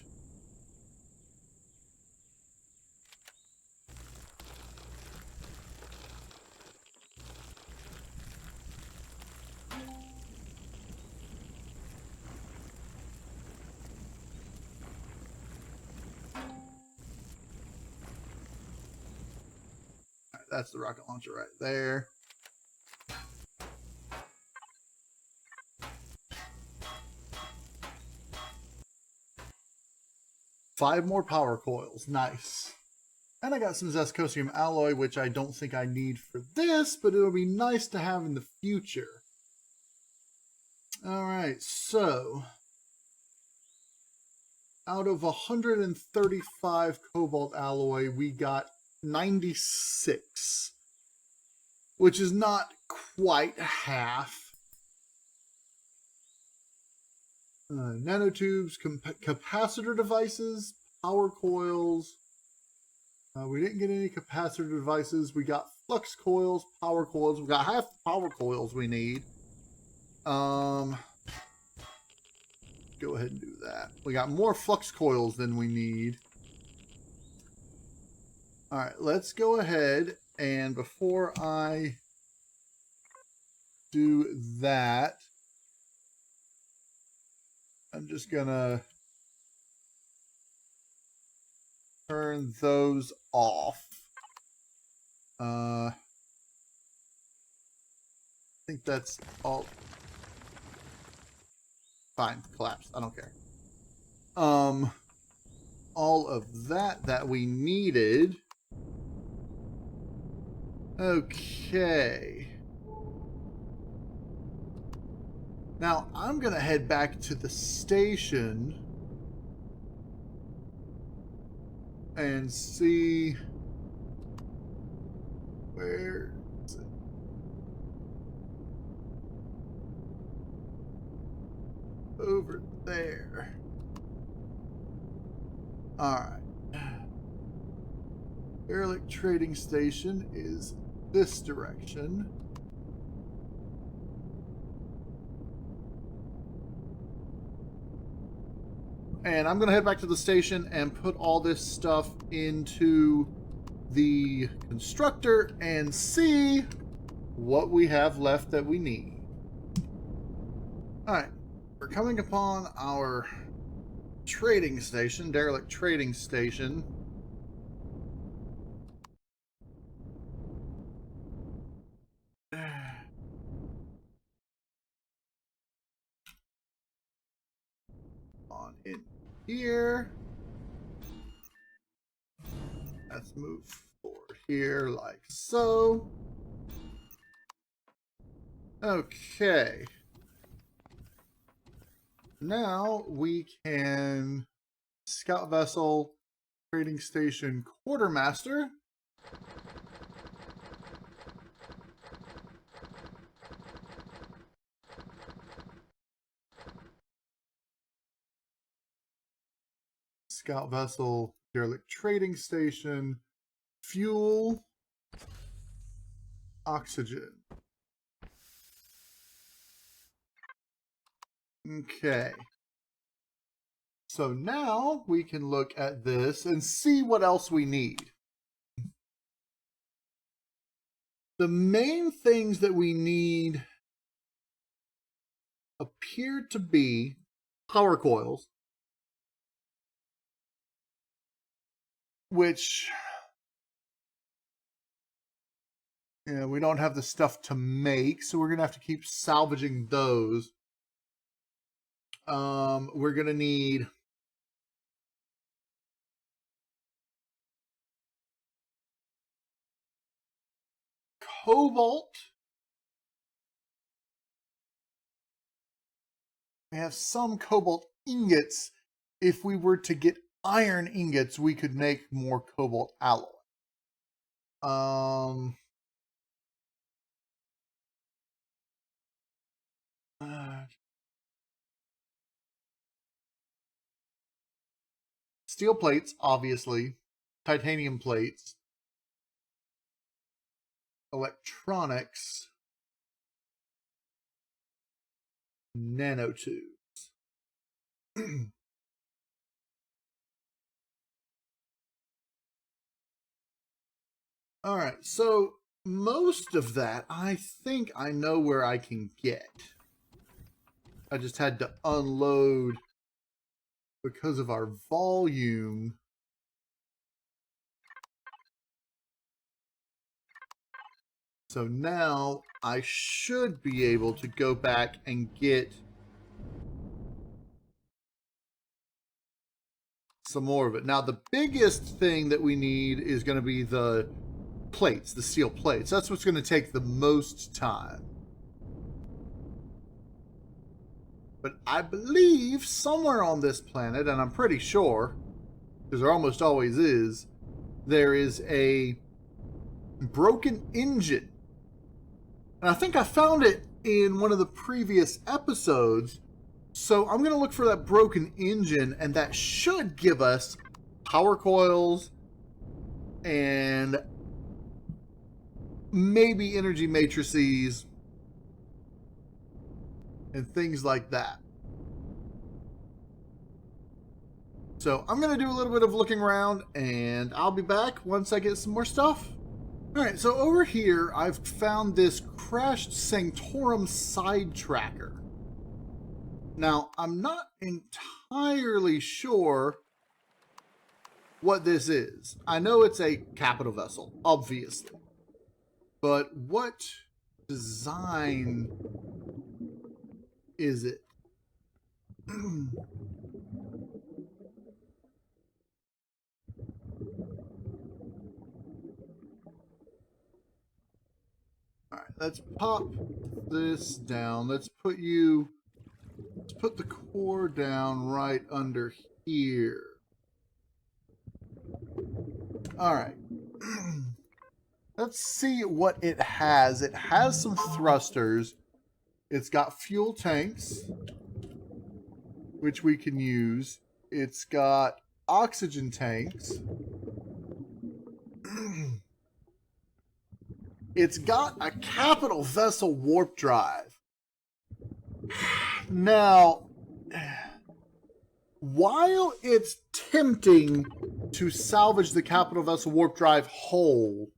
A: That's the rocket launcher right there. Five more power coils. Nice. And I got some Zescosium alloy, which I don't think I need for this, but it'll be nice to have in the future. Alright, so out of 135 cobalt alloy, we got 96, which is not quite half. Nanotubes, capacitor devices, power coils. We didn't get any capacitor devices. We got flux coils, power coils. We got half the power coils we need. Go ahead and do that. We got more flux coils than we need. All right, let's go ahead and before I do that, I'm just gonna turn those off. I think that's all. Fine, collapse. I don't care. All of that we needed. Okay. Now I'm gonna head back to the station and see where is it? Over there. Alright. Derelict trading station is this direction. And I'm going to head back to the station and put all this stuff into the constructor and see what we have left that we need. Alright, we're coming upon our trading station, derelict trading station. down in here. Let's move forward here like so. Okay. Now we can scout vessel, trading station, quartermaster. Scout vessel, derelict trading station, fuel, oxygen. Okay. So now we can look at this and see what else we need. The main things that we need appear to be power coils, which we don't have the stuff to make, so we're going to have to keep salvaging those. We're going to need cobalt. We have some cobalt ingots. If we were to get iron ingots, we could make more cobalt alloy. Steel plates, obviously. Titanium plates. Electronics. Nanotubes. All right, so most of that, I think I know where I can get. I just had to unload because of our volume. So now I should be able to go back and get some more of it. Now, the biggest thing that we need is going to be the plates, the steel plates. That's what's going to take the most time. But I believe somewhere on this planet, and I'm pretty sure, because there almost always is, there is a broken engine. And I think I found it in one of the previous episodes. So I'm going to look for that broken engine, and that should give us power coils and maybe energy matrices and things like that. So I'm going to do a little bit of looking around, and I'll be back once I get some more stuff. Alright, so over here I've found this crashed Sanctorum side tracker. Now, I'm not entirely sure what this is. I know it's a capital vessel, obviously. But what design is it? Alright, let's pop this down. Let's put the core down right under here. Alright. Let's see what it has. It has some thrusters. It's got fuel tanks, which we can use. It's got oxygen tanks. It's got a capital vessel warp drive. Now, while it's tempting to salvage the capital vessel warp drive whole,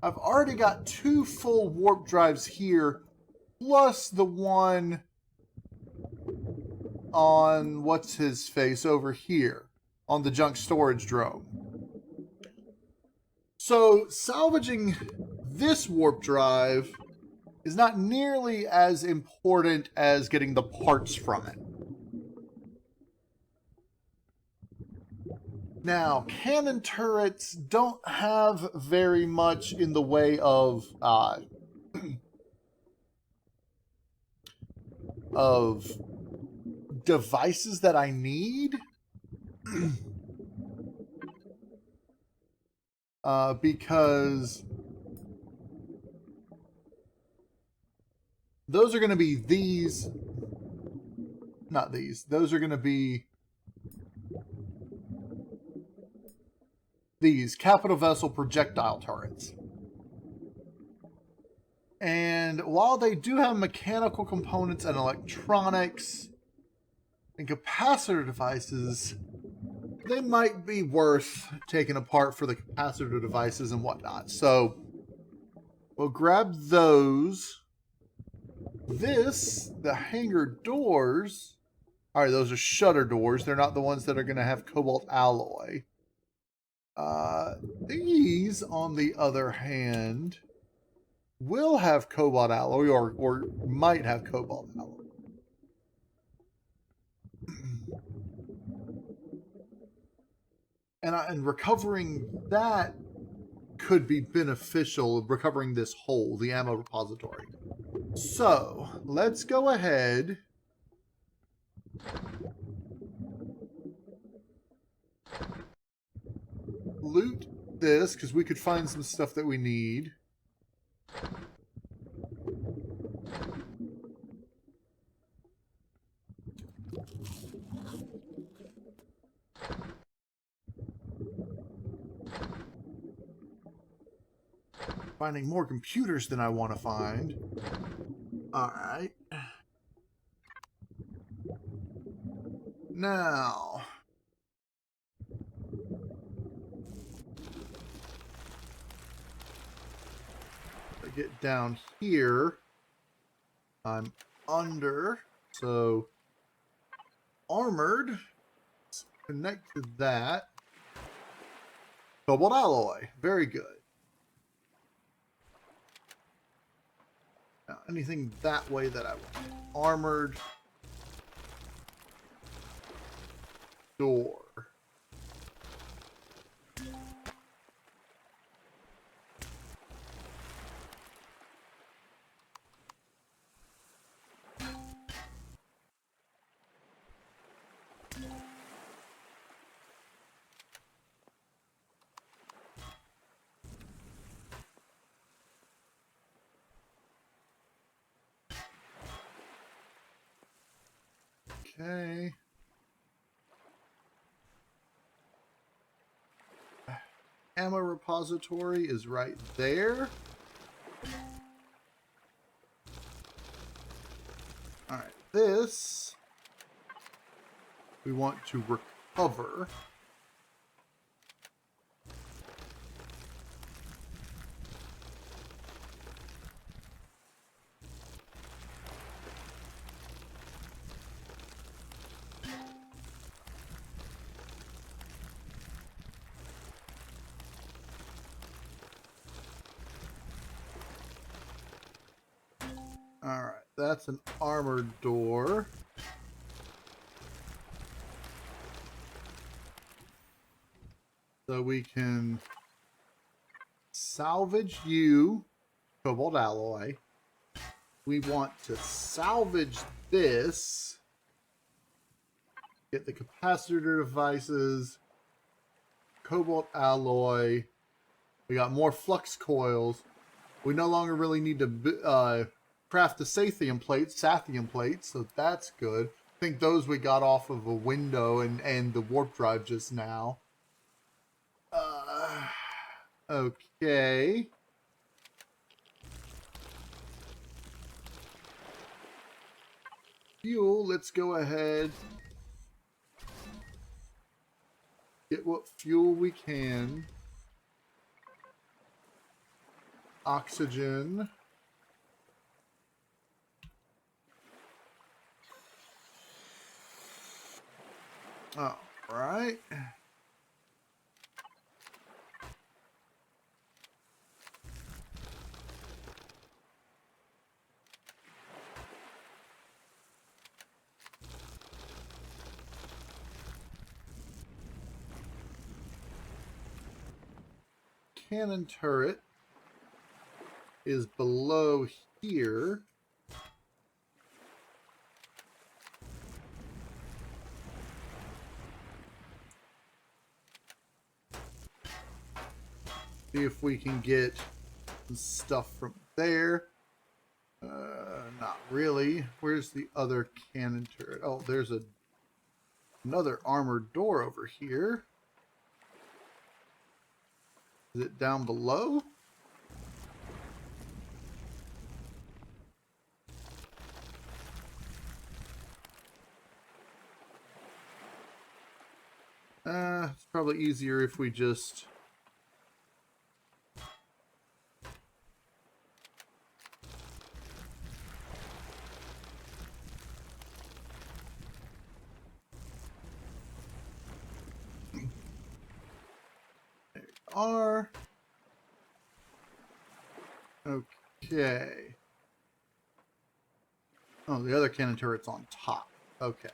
A: I've already got 2 full warp drives here, plus the one on what's his face over here on the junk storage drone. So salvaging this warp drive is not nearly as important as getting the parts from it. Now, cannon turrets don't have very much in the way of of devices that I need. Because those are going to be these, not these, those are going to be these capital vessel projectile turrets. And while they do have mechanical components and electronics and capacitor devices, they might be worth taking apart for the capacitor devices and whatnot. So we'll grab those. This, the hangar doors, all right, those are shutter doors. They're not the ones that are going to have cobalt alloy. These, on the other hand, will have cobalt alloy, or might have cobalt alloy. And recovering that could be beneficial, recovering this hole, the ammo repository. So, let's go ahead. Loot this, because we could find some stuff that we need. Finding more computers than I want to find. Alright. Now, I get down here. I'm under, so armored. Let's connect to that. Cobalt alloy, very good. Now, anything that way that I want. Armored door. Okay. Ammo repository is right there. Alright, this we want to recover. Alright, that's an armored door. So we can salvage you, cobalt alloy. We want to salvage this. Get the capacitor devices, cobalt alloy. We got more flux coils. We no longer really need to craft the Sathium plates, so that's good. I think those we got off of a window and the warp drive just now. Okay. Fuel, let's go ahead. Get what fuel we can. Oxygen. All right. cannon turret is below here. See if we can get some stuff from there. Not really. Where's the other cannon turret? Oh, there's another armored door over here. Is it down below? It's probably easier if we just... There you are. Okay. Oh, the other cannon turret's on top. Okay.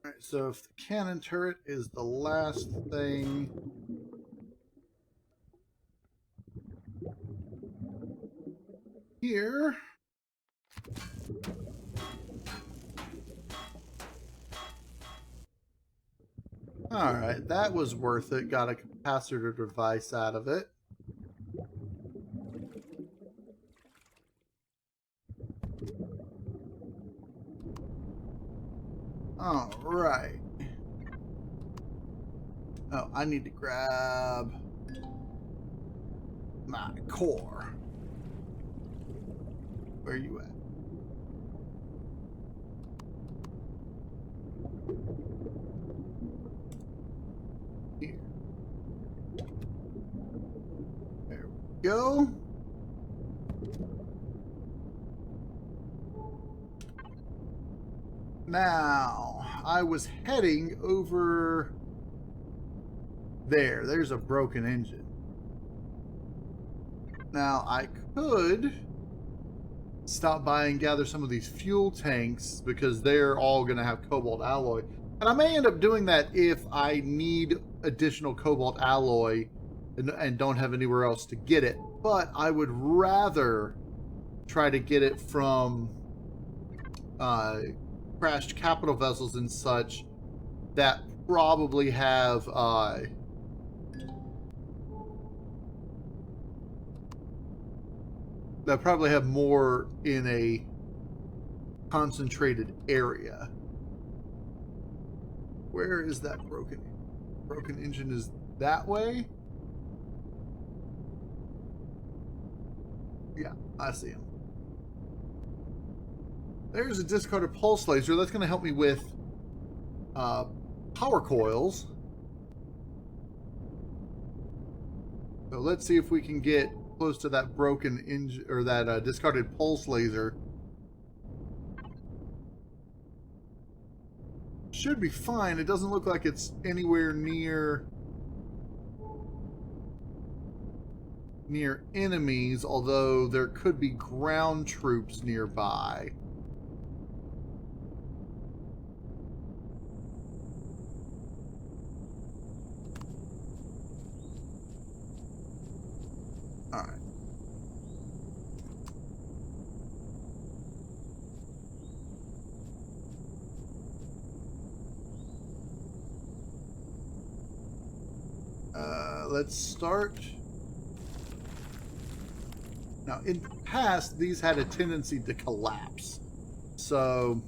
A: Alright, so if the cannon turret is the last thing... here... Alright, that was worth it. Got a capacitor device out of it. Alright. Oh, I need to grab my core. Where are you at? Here. There we go. Now, I was heading over there. There's a broken engine. Now, I could stop by and gather some of these fuel tanks because they're all going to have cobalt alloy. And I may end up doing that if I need additional cobalt alloy and don't have anywhere else to get it. But I would rather try to get it from crashed capital vessels and such that probably have more in a concentrated area. Where is that broken engine? Is that way? Yeah, I see him. There's a discarded pulse laser. That's going to help me with power coils. So let's see if we can get close to that broken engine or that discarded pulse laser. Should be fine. It doesn't look like it's anywhere near enemies, although there could be ground troops nearby. All right. Let's start. Now, in the past, these had a tendency to collapse. So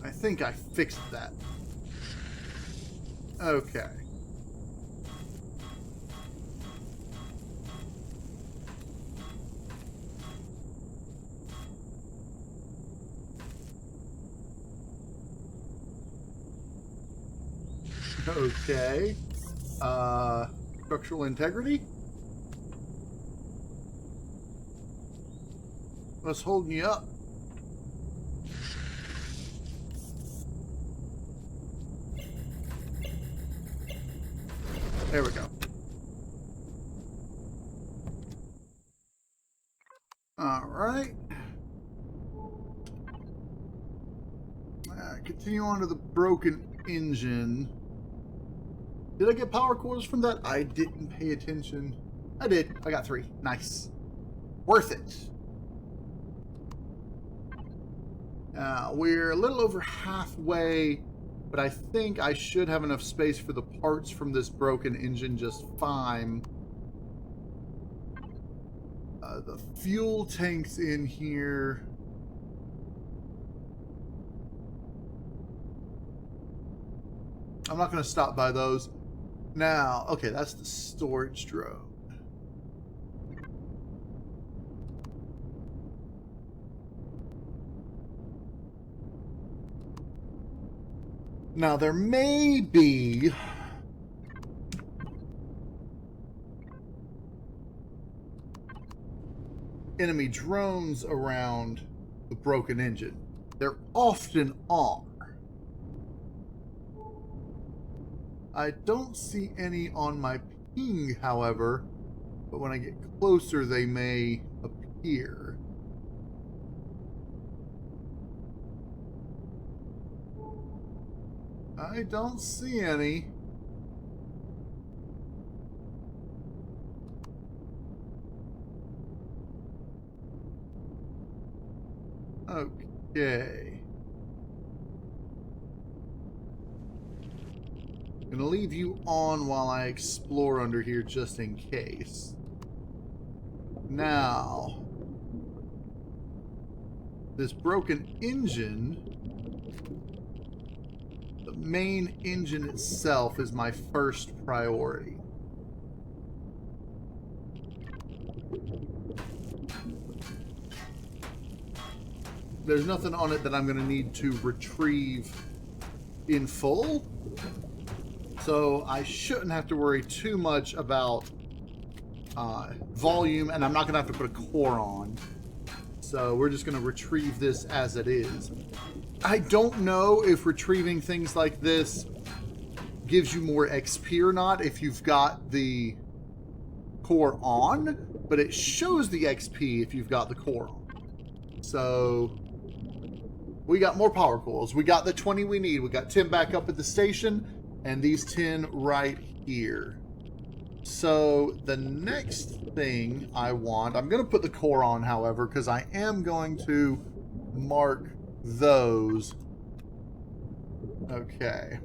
A: I think I fixed that. Okay. Okay. Structural integrity? What's holding you up? There we go. Alright. Continue on to the broken engine. Did I get power cores from that? I didn't pay attention. I did. I got 3. Nice. Worth it. We're a little over halfway, but I think I should have enough space for the parts from this broken engine just fine. The fuel tanks in here. I'm not going to stop by those. Now, okay, that's the storage drone. Now, there may be enemy drones around the broken engine. There often are. I don't see any on my ping, however, but when I get closer, they may appear. I don't see any. Okay. I'm gonna leave you on while I explore under here just in case. Now, this broken engine, the main engine itself is my first priority. There's nothing on it that I'm gonna need to retrieve in full. So I shouldn't have to worry too much about volume, and I'm not going to have to put a core on. So we're just going to retrieve this as it is. I don't know if retrieving things like this gives you more XP or not if you've got the core on, but it shows the XP if you've got the core on. So we got more power cores. We got the 20 we need. We got 10 back up at the station, and these 10 right here. So the next thing I want, I'm going to put the core on, however, because I am going to mark those. Okay.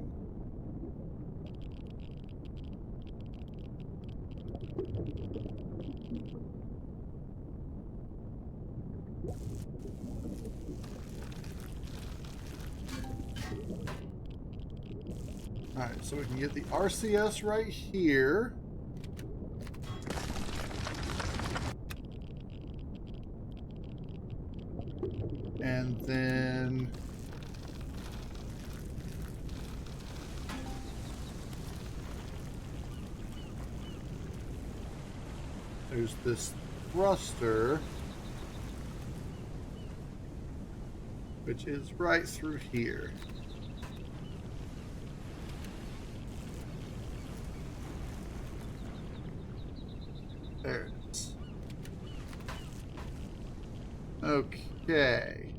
A: Alright, so we can get the RCS right here. And then there's this thruster, which is right through here. There it is. Okay.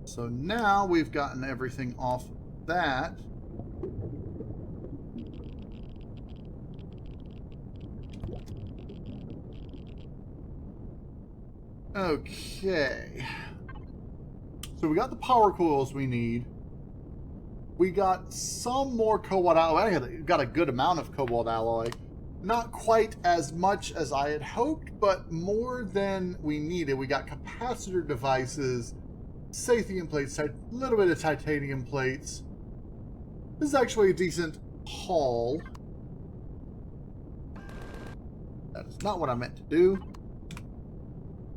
A: So now we've gotten everything off that. Okay. So we got the power coils we need. We got some more cobalt alloy. I got a good amount of cobalt alloy. Not quite as much as I had hoped, but more than we needed. We got capacitor devices, Sathium plates, a little bit of titanium plates. This is actually a decent haul. That is not what I meant to do.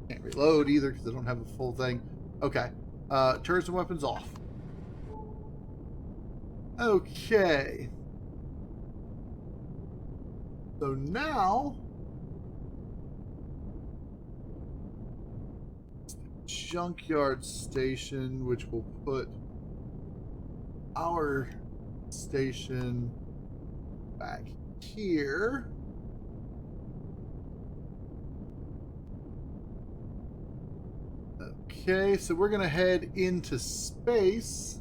A: Can't reload either because I don't have a full thing. Okay. Turrets and weapons off. Okay. So now, junkyard station, which will put our station back here. Okay, so we're going to head into space,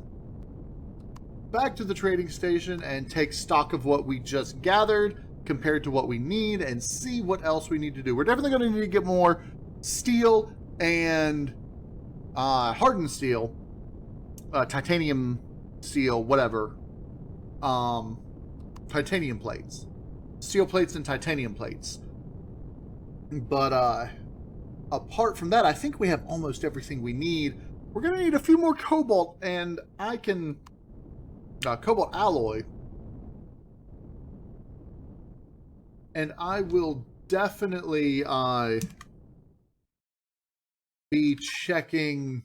A: back to the trading station, and take stock of what we just gathered compared to what we need and see what else we need to do. We're definitely going to need to get more steel and hardened steel, titanium steel, whatever. Titanium plates. Steel plates and titanium plates. But apart from that, I think we have almost everything we need. We're going to need a few more cobalt, and I can... cobalt alloy. And I will definitely be checking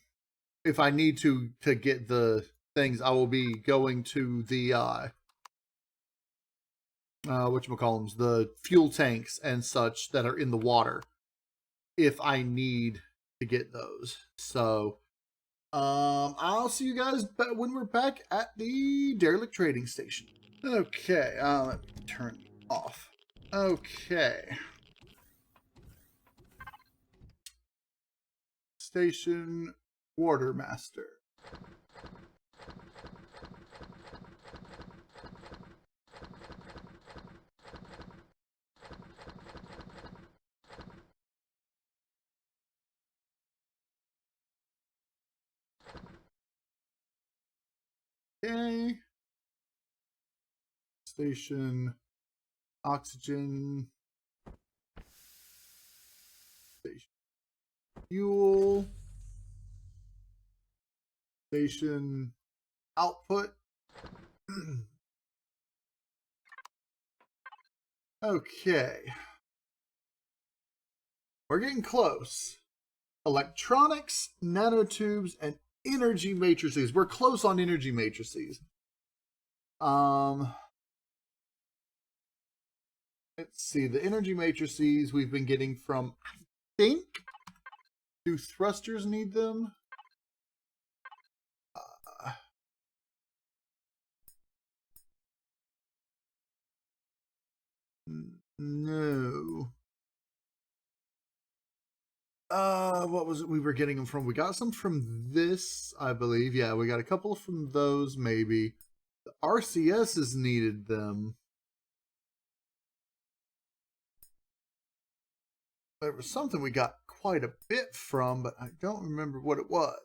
A: if I need to get the things. I will be going to the whatchamacallums, the fuel tanks and such that are in the water if I need to get those. So I'll see you guys when we're back at the derelict trading station. Okay, let me turn it off. Okay. Station Quartermaster. Okay. Station oxygen. Station fuel. Station output. Okay. We're getting close. Electronics, nanotubes, and energy matrices. We're close on energy matrices. Let's see. The energy matrices we've been getting from, I think, do thrusters need them? No. What was it we were getting them from? We got some from this, I believe. Yeah, we got a couple from those, maybe. The RCSs needed them. There was something we got quite a bit from, but I don't remember what it was.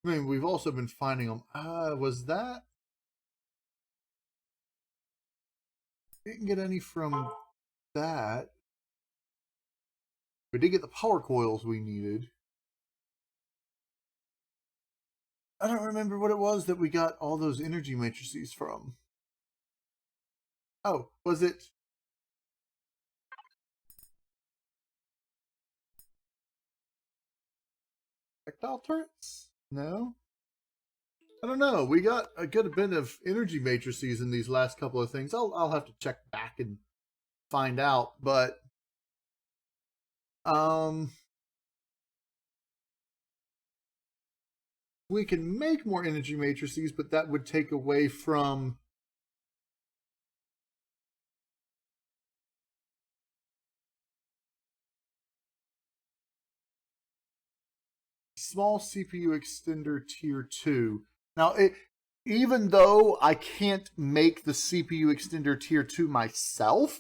A: I mean, we've also been finding them. Was that? Didn't get any from that. We did get the power coils we needed. I don't remember what it was that we got all those energy matrices from. Oh, was it? Projectile turrets? No? I don't know. We got a good bit of energy matrices in these last couple of things. I'll have to check back and find out, but we can make more energy matrices, but that would take away from small CPU extender tier 2. Now, even though I can't make the CPU extender tier 2 myself,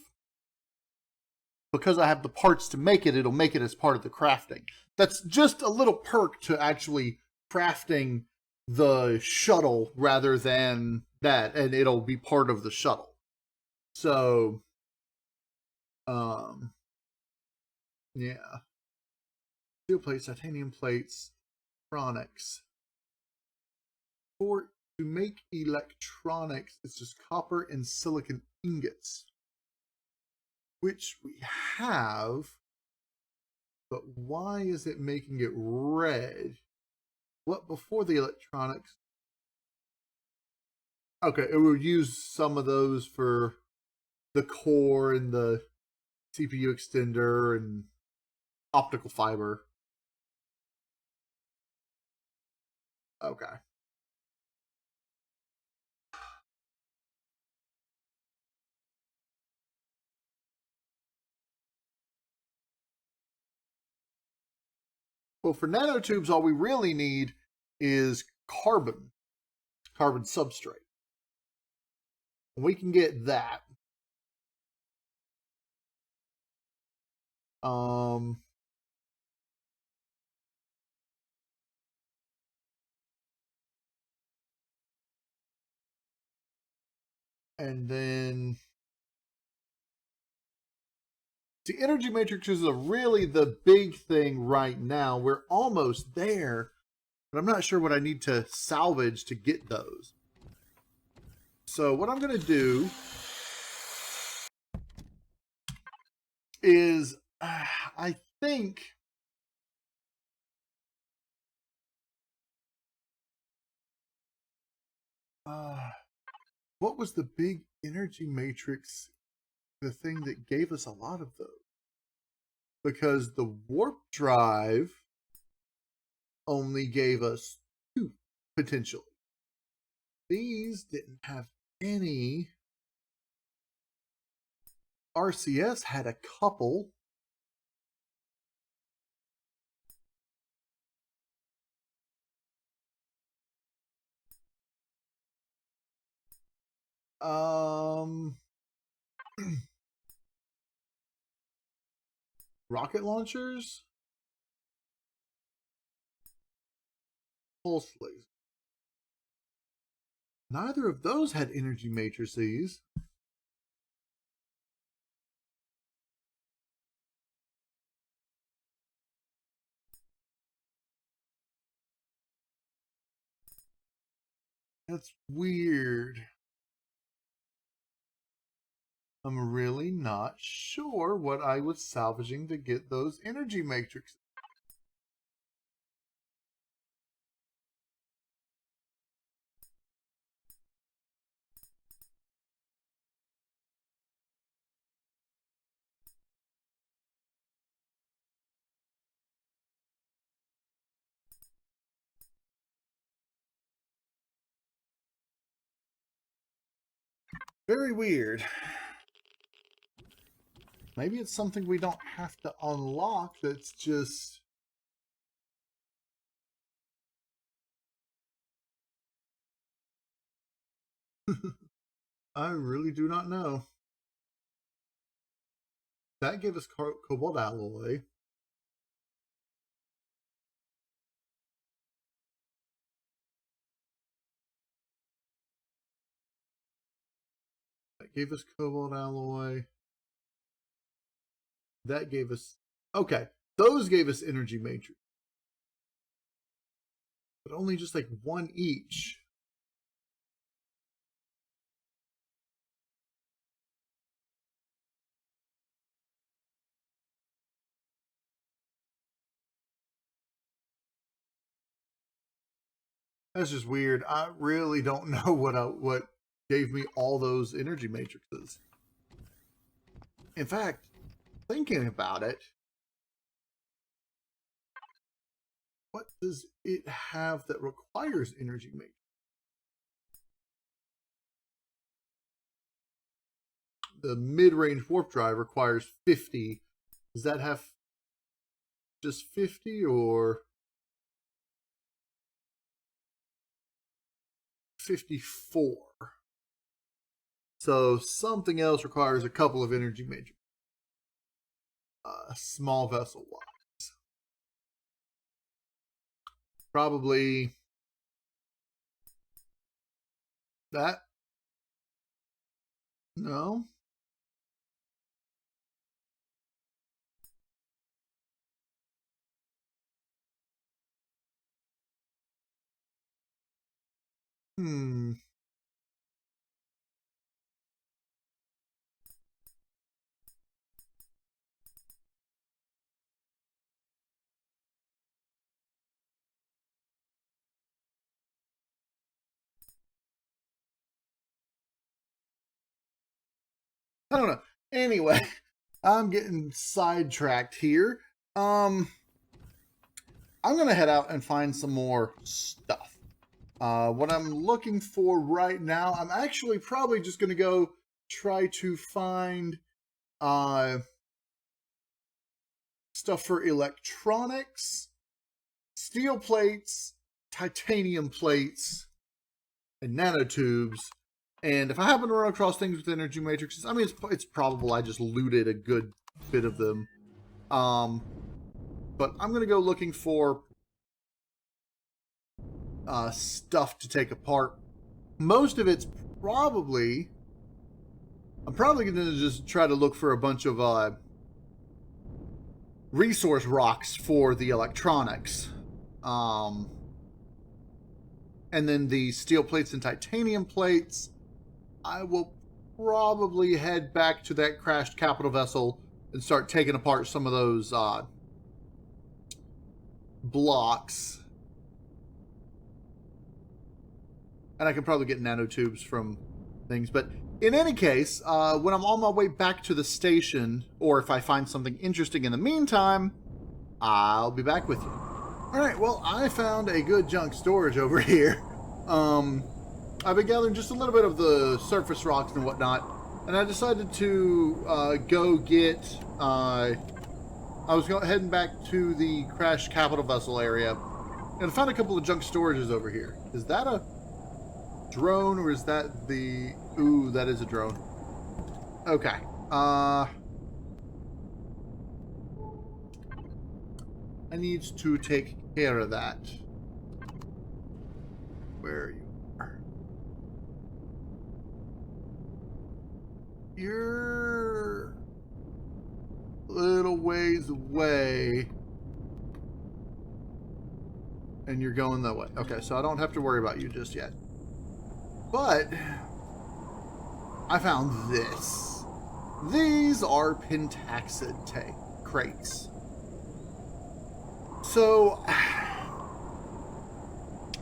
A: because I have the parts to make it, it'll make it as part of the crafting. That's just a little perk to actually crafting the shuttle rather than that, and it'll be part of the shuttle. So, yeah. Steel plates, titanium plates, electronics. To make electronics, it's just copper and silicon ingots, which we have, but why is it making it red? What before the electronics? Okay, it would use some of those for the core and the CPU extender and optical fiber. Okay. Well, for nanotubes, all we really need is carbon substrate. We can get that. And then the energy matrices are really the big thing right now. We're almost there, but I'm not sure what I need to salvage to get those. So what I'm going to do is, I think, what was the big energy matrix, the thing that gave us a lot of those? Because the warp drive only gave us 2 potentially. These didn't have any. RCS had a couple. Rocket launchers, pulse lasers. Neither of those had energy matrices. That's weird. I'm really not sure what I was salvaging to get those energy matrices. Very weird. Maybe it's something we don't have to unlock, that's just... I really do not know. That gave us cobalt alloy. That gave us cobalt alloy. That gave us... Okay, those gave us energy matrix. But only just like 1 each. That's just weird. I really don't know what gave me all those energy matrices. In fact, thinking about it, what does it have that requires energy matrix? The mid-range warp drive requires 50. Does that have just 50 or 54? So something else requires a couple of energy matrix. Small vessel wise. Probably that. No. Hmm. Anyway, I'm getting sidetracked here. I'm gonna head out and find some more stuff. What I'm looking for right now, I'm actually probably just gonna go try to find stuff for electronics, steel plates, titanium plates, and nanotubes. And if I happen to run across things with energy matrices, I mean, it's probable I just looted a good bit of them. But I'm going to go looking for stuff to take apart. Most of it's probably... I'm probably going to just try to look for a bunch of resource rocks for the electronics. And then the steel plates and titanium plates, I will probably head back to that crashed capital vessel and start taking apart some of those blocks. And I can probably get nanotubes from things. But in any case, when I'm on my way back to the station, or if I find something interesting in the meantime, I'll be back with you. Alright, well, I found a good junk storage over here. I've been gathering just a little bit of the surface rocks and whatnot, and I decided to go get... I was heading back to the crashed capital vessel area, and I found a couple of junk storages over here. Is that a drone, or is that the... Ooh, that is a drone. Okay. I need to take care of that. Where you are. You're a little ways away. And you're going that way. Okay, so I don't have to worry about you just yet. But I found this. These are pentaxid crates. So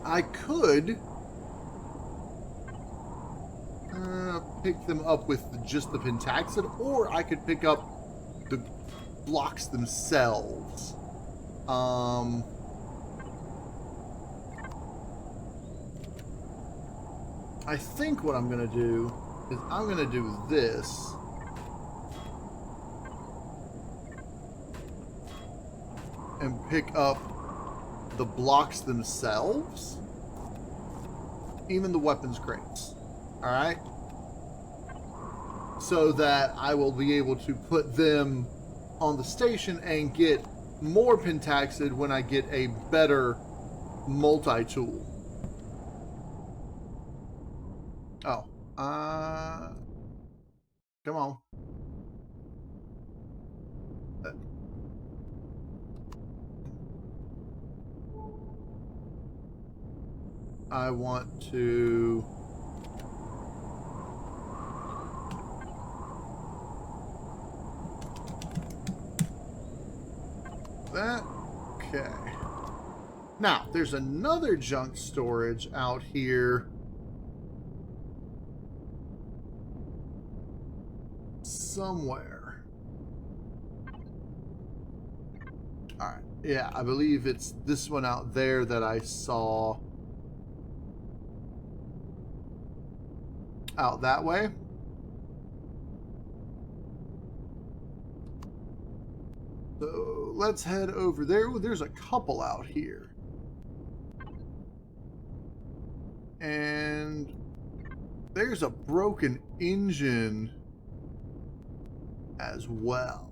A: I could pick them up with just the pentaxid, or I could pick up the blocks themselves. I think what I'm going to do is I'm going to do this. And pick up the blocks themselves. Even the weapons crates. Alright? So that I will be able to put them on the station and get more pentaxid when I get a better multi-tool. Oh. Come on. I want to... that. Okay. Now, there's another junk storage out here. Somewhere. Alright. Yeah, I believe it's this one out there that I saw. Out that way. So let's head over there. Ooh, there's a couple out here. And there's a broken engine as well.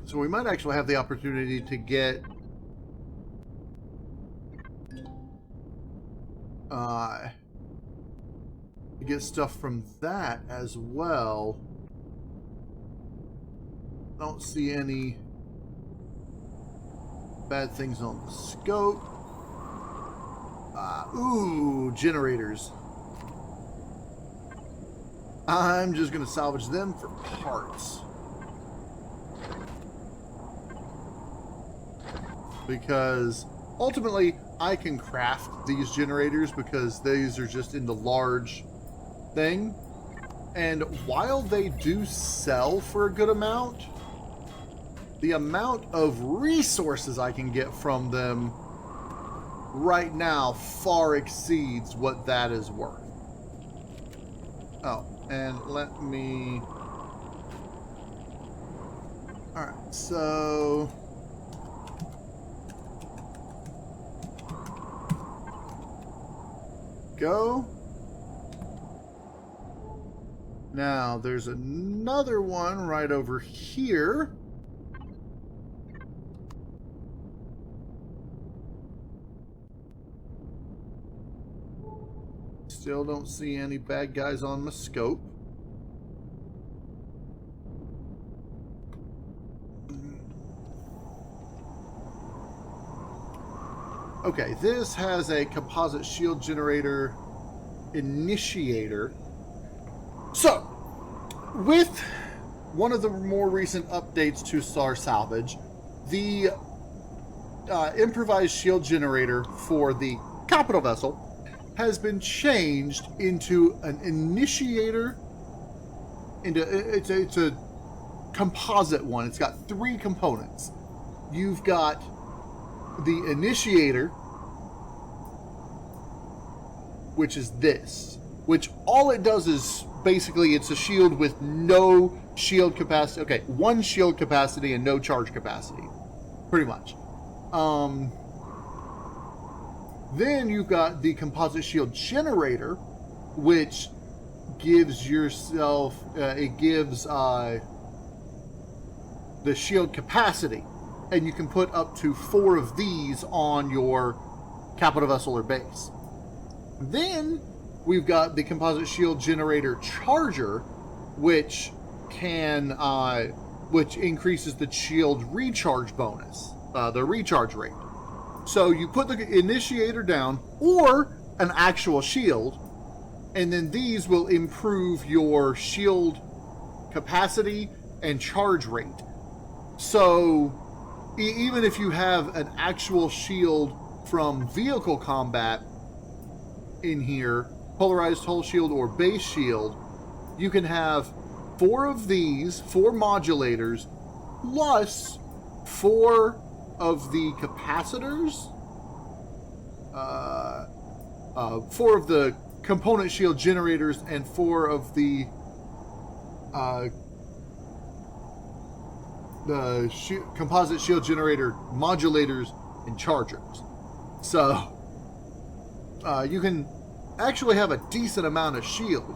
A: So we might actually have the opportunity to get stuff from that as well. Don't see any bad things on the scope. Ooh, generators. I'm just going to salvage them for parts. Because ultimately, I can craft these generators because these are just in the large thing. And while they do sell for a good amount, the amount of resources I can get from them right now far exceeds what that is worth. Oh, and let me... Alright, so... Go. Now, there's another one right over here. Still don't see any bad guys on my scope. Okay, this has a composite shield generator initiator. So, with one of the more recent updates to Star Salvage, the improvised shield generator for the capital vessel has been changed into an initiator. It's a composite one. It's got 3 components. You've got the initiator, which is this, which all it does is basically it's a shield with no shield capacity. Okay, 1 shield capacity and no charge capacity, pretty much. Then you've got the composite shield generator, which gives yourself it gives the shield capacity, and you can put up to 4 of these on your capital vessel or base. Then we've got the composite shield generator charger, which can which increases the shield recharge bonus, the recharge rate. So you put the initiator down or an actual shield, and then these will improve your shield capacity and charge rate. So even if you have an actual shield from vehicle combat in here, polarized hull shield or base shield, you can have 4 of these, 4 modulators, plus 4 of the capacitors, 4 of the component shield generators, and 4 of the composite shield generator modulators and chargers. So you can actually have a decent amount of shield,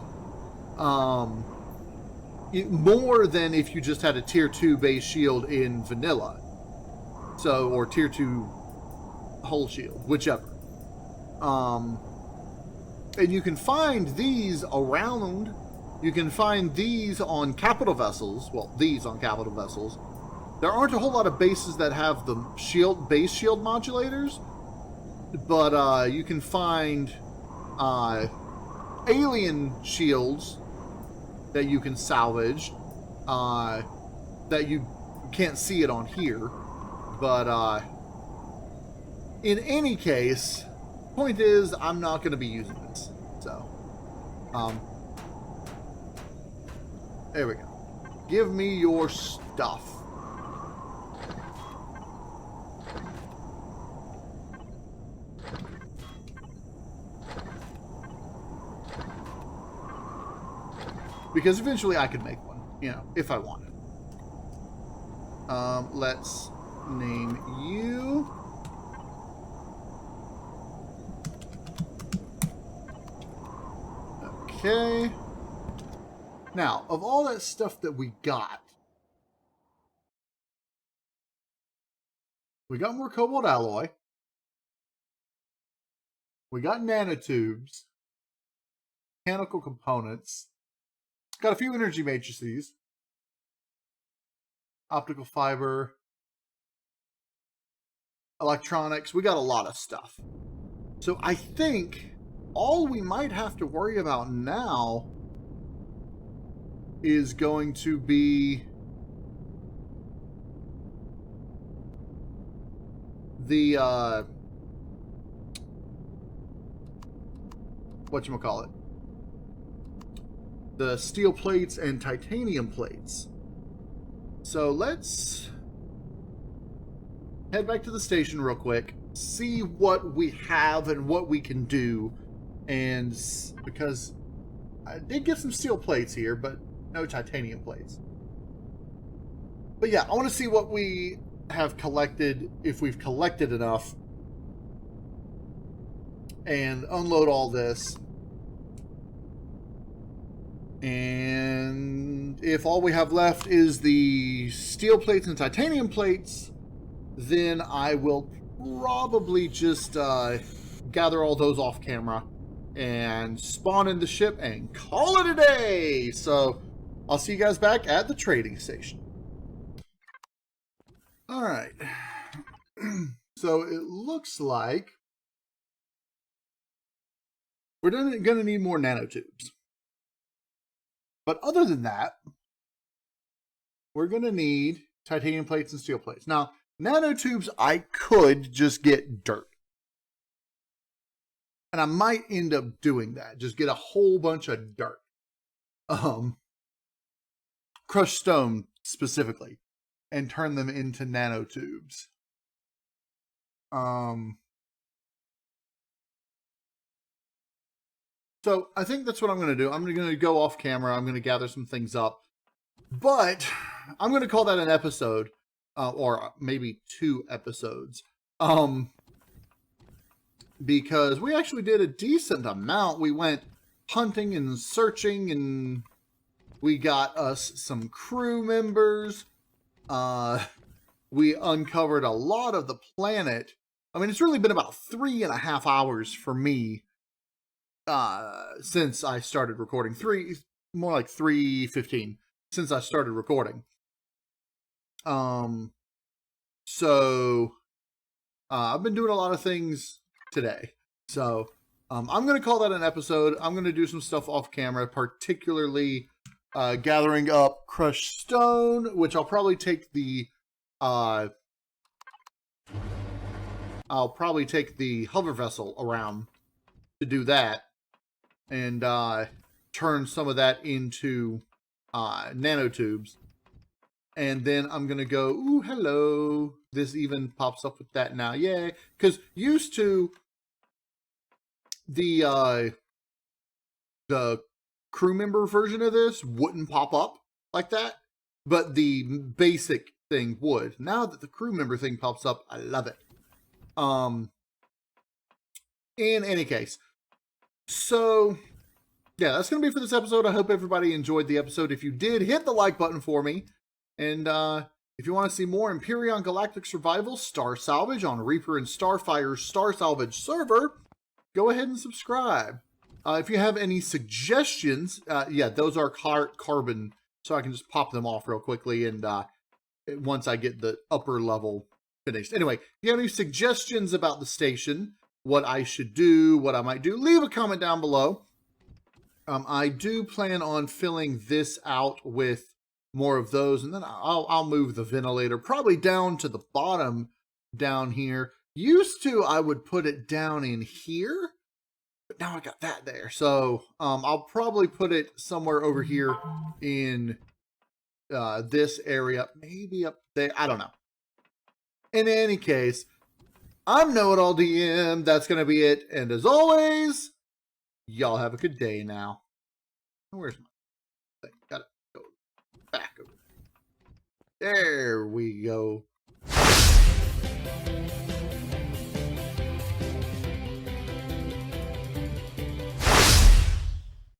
A: more than if you just had a tier 2 base shield in vanilla, so, or tier 2 hull shield, whichever. And you can find these around. You can find these on capital vessels. Well, these on capital vessels. There aren't a whole lot of bases that have the base shield modulators, but you can find alien shields that you can salvage, that you can't see it on here, but in any case, point is I'm not going to be using this, so there we go. Give me your stuff. Because eventually I could make one, you know, if I wanted. Let's name you. Okay. Now, of all that stuff that we got more cobalt alloy. We got nanotubes. Mechanical components. Got a few energy matrices. Optical fiber. Electronics. We got a lot of stuff. So I think all we might have to worry about now is going to be the whatchamacallit? the steel plates and titanium plates. So let's head back to the station real quick, see what we have and what we can do. And because I did get some steel plates here, but no titanium plates. But yeah, I want to see what we have collected, if we've collected enough, and unload all this. And if all we have left is the steel plates and titanium plates, then I will probably just gather all those off camera and spawn in the ship and call it a day. So I'll see you guys back at the trading station. All right. So it looks like we're going to need more nanotubes. But other than that, we're going to need titanium plates and steel plates. Now, nanotubes, I could just get dirt. And I might end up doing that. Just get a whole bunch of dirt. Crushed stone, specifically. And turn them into nanotubes. So I think that's what I'm going to do. I'm going to go off camera. I'm going to gather some things up. But I'm going to call that an episode. Or maybe 2 episodes. Because we actually did a decent amount. We went hunting and searching, and we got us some crew members. We uncovered a lot of the planet. I mean, it's really been about 3.5 hours for me since I started recording. More like 3:15 since I started recording. So I've been doing a lot of things today. So I'm going to call that an episode. I'm going to do some stuff off camera, particularly gathering up crushed stone, which I'll probably take the hover vessel around to do that, and turn some of that into nanotubes. And then I'm going to go, ooh, hello. This even pops up with that now. Yay. Because used to, the crew member version of this wouldn't pop up like that. But the basic thing would. Now that the crew member thing pops up, I love it. In any case. So, yeah, that's going to be for this episode. I hope everybody enjoyed the episode. If you did, hit the like button for me. And if you want to see more Empyrion Galactic Survival Star Salvage on Reaper and Starfire's Star Salvage server, go ahead and subscribe. If you have any suggestions, yeah, those are carbon, so I can just pop them off real quickly and once I get the upper level finished. Anyway, if you have any suggestions about the station, what I should do, what I might do, leave a comment down below. I do plan on filling this out with more of those, and then I'll move the ventilator probably down to the bottom down here. Used to, I would put it down in here, but now I got that there. So I'll probably put it somewhere over here in this area, maybe up there. I don't know. In any case, I'm KnowItAllDM. That's going to be it. And as always, y'all have a good day now. Where's my thing? Gotta go back over there. There we go.